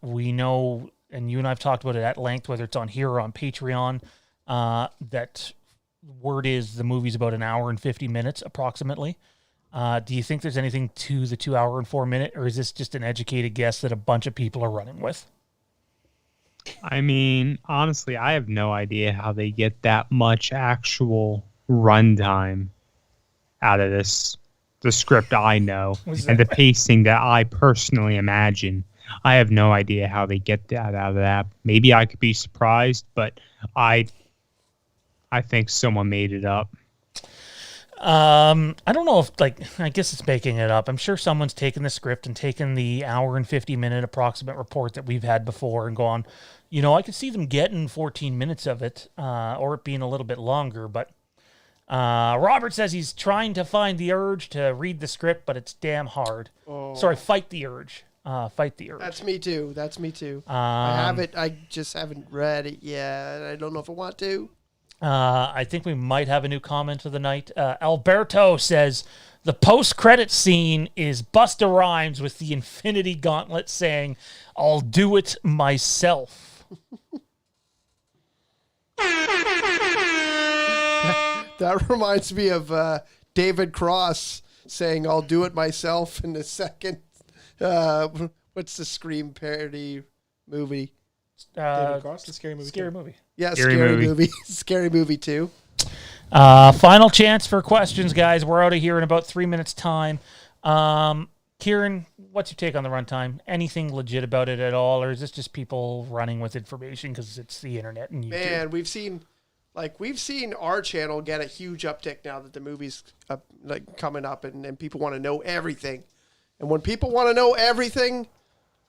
We know, and you and I have talked about it at length, whether it's on here or on Patreon, that word is the movie's about an hour and 50 minutes approximately. Do you think there's anything to the 2 hour and 4 minute, or is this just an educated guess that a bunch of people are running with? I mean, honestly, I have no idea how they get that much actual runtime out of this. the script I know and the pacing that I personally imagine. I have no idea how they get that out of that. Maybe I could be surprised, but I think someone made it up. I don't know if, I guess it's making it up. I'm sure someone's taken the script and taken the hour and 50-minute approximate report that we've had before and gone, I could see them getting 14 minutes of it, or it being a little bit longer. But Robert says he's trying to find the urge to read the script, but it's damn hard. Oh. Sorry, fight the urge. Fight the urge. That's me too. I have it. I just haven't read it yet. I don't know if I want to. I think we might have a new comment of the night. Alberto says the post-credit scene is Busta Rhymes with the Infinity Gauntlet saying, "I'll do it myself." That reminds me of David Cross saying, "I'll do it myself" in the second. What's the Scream parody movie? David Cross, the Scary Movie. Yeah, Scary movie. Scary Movie 2. Final chance for questions, guys. We're out of here in about 3 minutes' time. Kieran, what's your take on the runtime? Anything legit about it at all, or is this just people running with information because it's the internet and YouTube? Man, we've seen our channel get a huge uptick now that the movie's coming up, and people want to know everything. And when people want to know everything,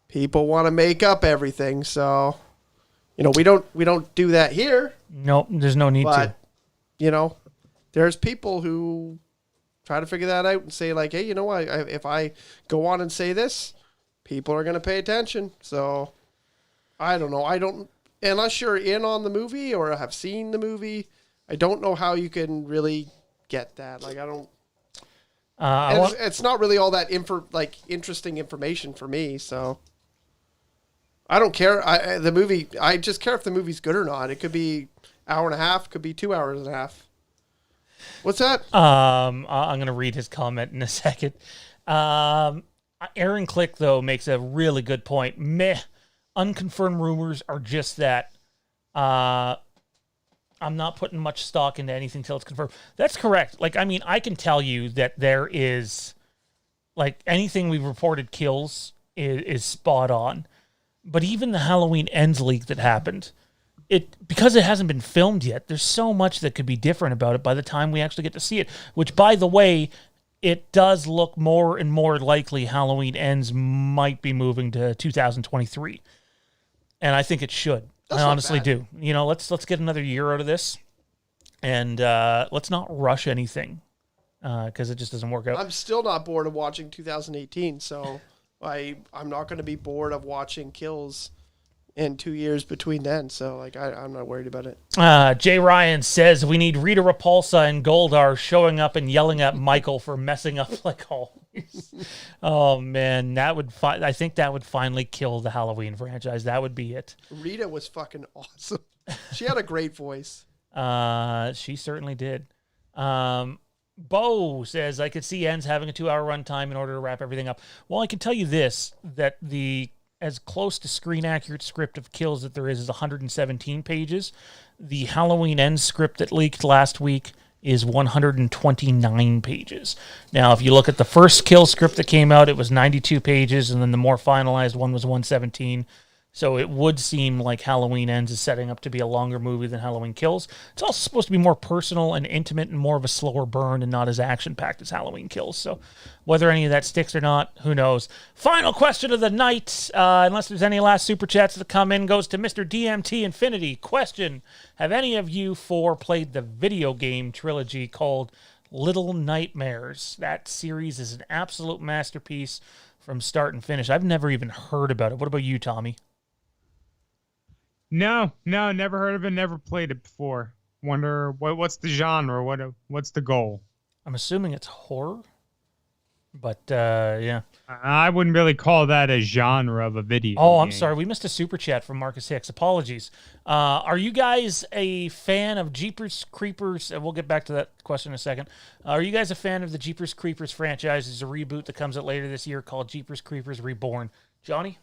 people want to make up everything. So, we don't do that here. Nope, there's no need to. But, there's people who try to figure that out and say hey, if I go on and say this, people are going to pay attention. So, I don't know. Unless you're in on the movie or have seen the movie, I don't know how you can really get that. I don't. It's not really all that interesting information for me, so I don't care. I just care if the movie's good or not. It could be hour and a half, could be 2 hours and a half. What's that? I'm gonna read his comment in a second. Aaron Click though makes a really good point. Unconfirmed rumors are just that. I'm not putting much stock into anything till it's confirmed. That's correct. I can tell you that there is, anything we've reported kills is spot on. But even the Halloween Ends leak that happened, because it hasn't been filmed yet, there's so much that could be different about it by the time we actually get to see it. Which, by the way, it does look more and more likely Halloween Ends might be moving to 2023. And I think it should. I honestly do. Let's get another year out of this, and let's not rush anything because it just doesn't work out. I'm still not bored of watching 2018, so I'm not going to be bored of watching kills in 2 years between then. So I'm not worried about it. Jay Ryan says we need Rita Repulsa and Goldar showing up and yelling at Michael for messing up like always. Oh man, I think that would finally kill the Halloween franchise. That would be it. Rita was fucking awesome. She had a great voice. She certainly did. Bo says I could see Ends having a 2-hour runtime in order to wrap everything up. Well, I can tell you this, that the as close to screen accurate script of kills that there is 117 pages. The Halloween Ends script that leaked last week is 129 pages. Now, if you look at the first kill script that came out, it was 92 pages, and then the more finalized one was 117. So it would seem like Halloween Ends is setting up to be a longer movie than Halloween Kills. It's also supposed to be more personal and intimate and more of a slower burn and not as action-packed as Halloween Kills. So whether any of that sticks or not, who knows. Final question of the night, unless there's any last super chats that come in, goes to Mr. DMT Infinity. Question, have any of you four played the video game trilogy called Little Nightmares? That series is an absolute masterpiece from start and finish. I've never even heard about it. What about you, Tommy? No, never heard of it, never played it before. Wonder what's the genre? What's the goal? I'm assuming it's horror, but yeah. I wouldn't really call that a genre of a video. Oh, I'm game. sorry. We missed a super chat from Marcus Hicks. Apologies. Are you guys a fan of Jeepers Creepers? We'll get back to that question in a second. Are you guys a fan of the Jeepers Creepers franchise? There's a reboot that comes out later this year called Jeepers Creepers Reborn. Johnny?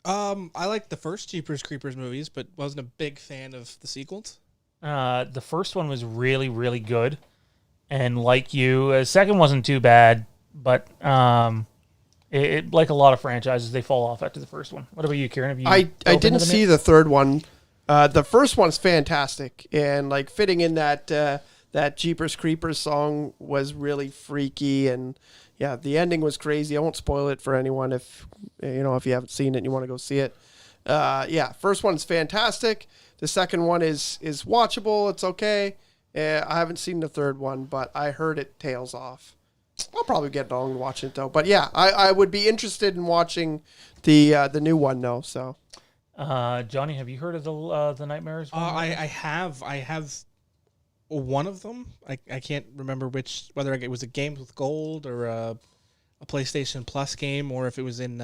I liked the first Jeepers Creepers movies, but wasn't a big fan of the sequels. The first one was really, really good. And like you, second wasn't too bad, but it like a lot of franchises, they fall off after the first one. What about you, Kieran? Have you I didn't see the third one. The first one's fantastic, and like fitting in that Jeepers Creepers song was really freaky, and yeah, the ending was crazy. I won't spoil it for anyone if you haven't seen it and you want to go see it. First one's fantastic. The second one is watchable. It's okay. I haven't seen the third one, but I heard it tails off. I'll probably get on and watch it though. But yeah, I would be interested in watching the new one though. So, Johnny, have you heard of the Nightmares one? I have one of them. I can't remember whether it was a Games with Gold or a PlayStation Plus game, or if it was in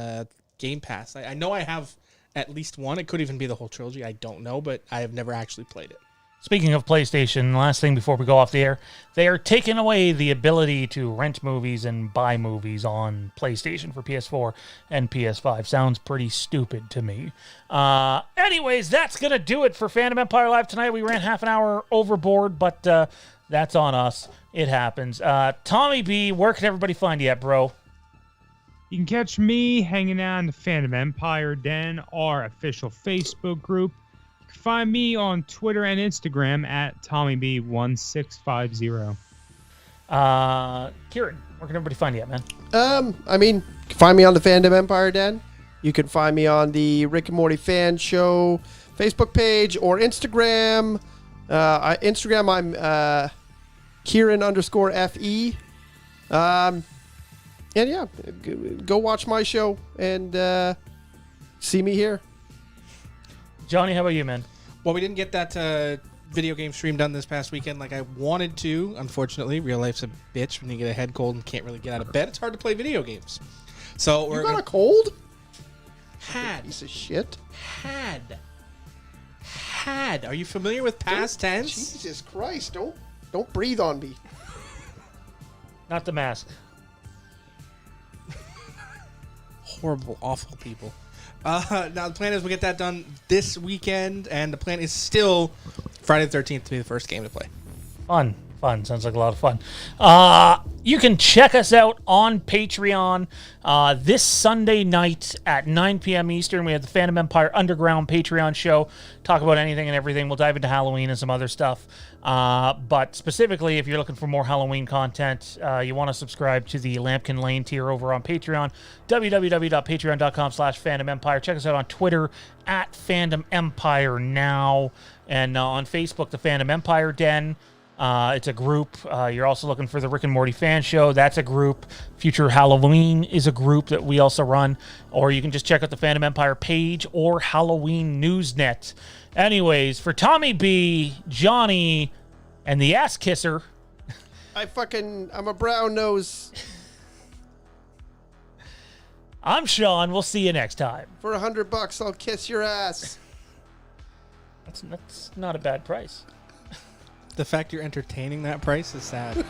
Game Pass. I know I have at least one. It could even be the whole trilogy. I don't know, but I have never actually played it. Speaking of PlayStation, last thing before we go off the air, they are taking away the ability to rent movies and buy movies on PlayStation for PS4 and PS5. Sounds pretty stupid to me. Anyways, that's going to do it for Fandom Empire Live tonight. We ran half an hour overboard, but that's on us. It happens. Tommy B, where can everybody find you at, bro? You can catch me hanging out in the Fandom Empire Den, our official Facebook group. Find me on Twitter and Instagram at TommyB1650. Kieran, where can everybody find you at, man? You can find me on the Fandom Empire Den. You can find me on the Rick and Morty Fan Show Facebook page or Instagram. Instagram, I'm Kieran_FE. And yeah, go watch my show and see me here. Johnny, how about you, man? Well, we didn't get that video game stream done this past weekend like I wanted to. Unfortunately, real life's a bitch when you get a head cold and can't really get out of bed. It's hard to play video games. So you got a cold? Had. Piece of shit. Had. Are you familiar with past tense? Jesus Christ! Don't breathe on me. Not the mask. Horrible, awful people. Now the plan is we'll get that done this weekend, and the plan is still Friday the 13th to be the first game to play. Fun. Sounds like a lot of fun. You can check us out on Patreon this Sunday night at 9 p.m. Eastern. We have the Phantom Empire Underground Patreon show. Talk about anything and everything. We'll dive into Halloween and some other stuff. But specifically, if you're looking for more Halloween content, you want to subscribe to the Lampkin Lane tier over on Patreon, www.patreon.com/FandomEmpire. Check us out on Twitter at FandomEmpireNow, and on Facebook, the Fandom Empire Den. It's a group. You're also looking for the Rick and Morty Fan Show. That's a group. Future Halloween is a group that we also run. Or you can just check out the Fandom Empire page or Halloween Newsnet. Anyways, for Tommy B, Johnny, and the ass kisser. I'm a brown nose. I'm Sean. We'll see you next time. For $100, I'll kiss your ass. That's not a bad price. The fact you're entertaining that price is sad.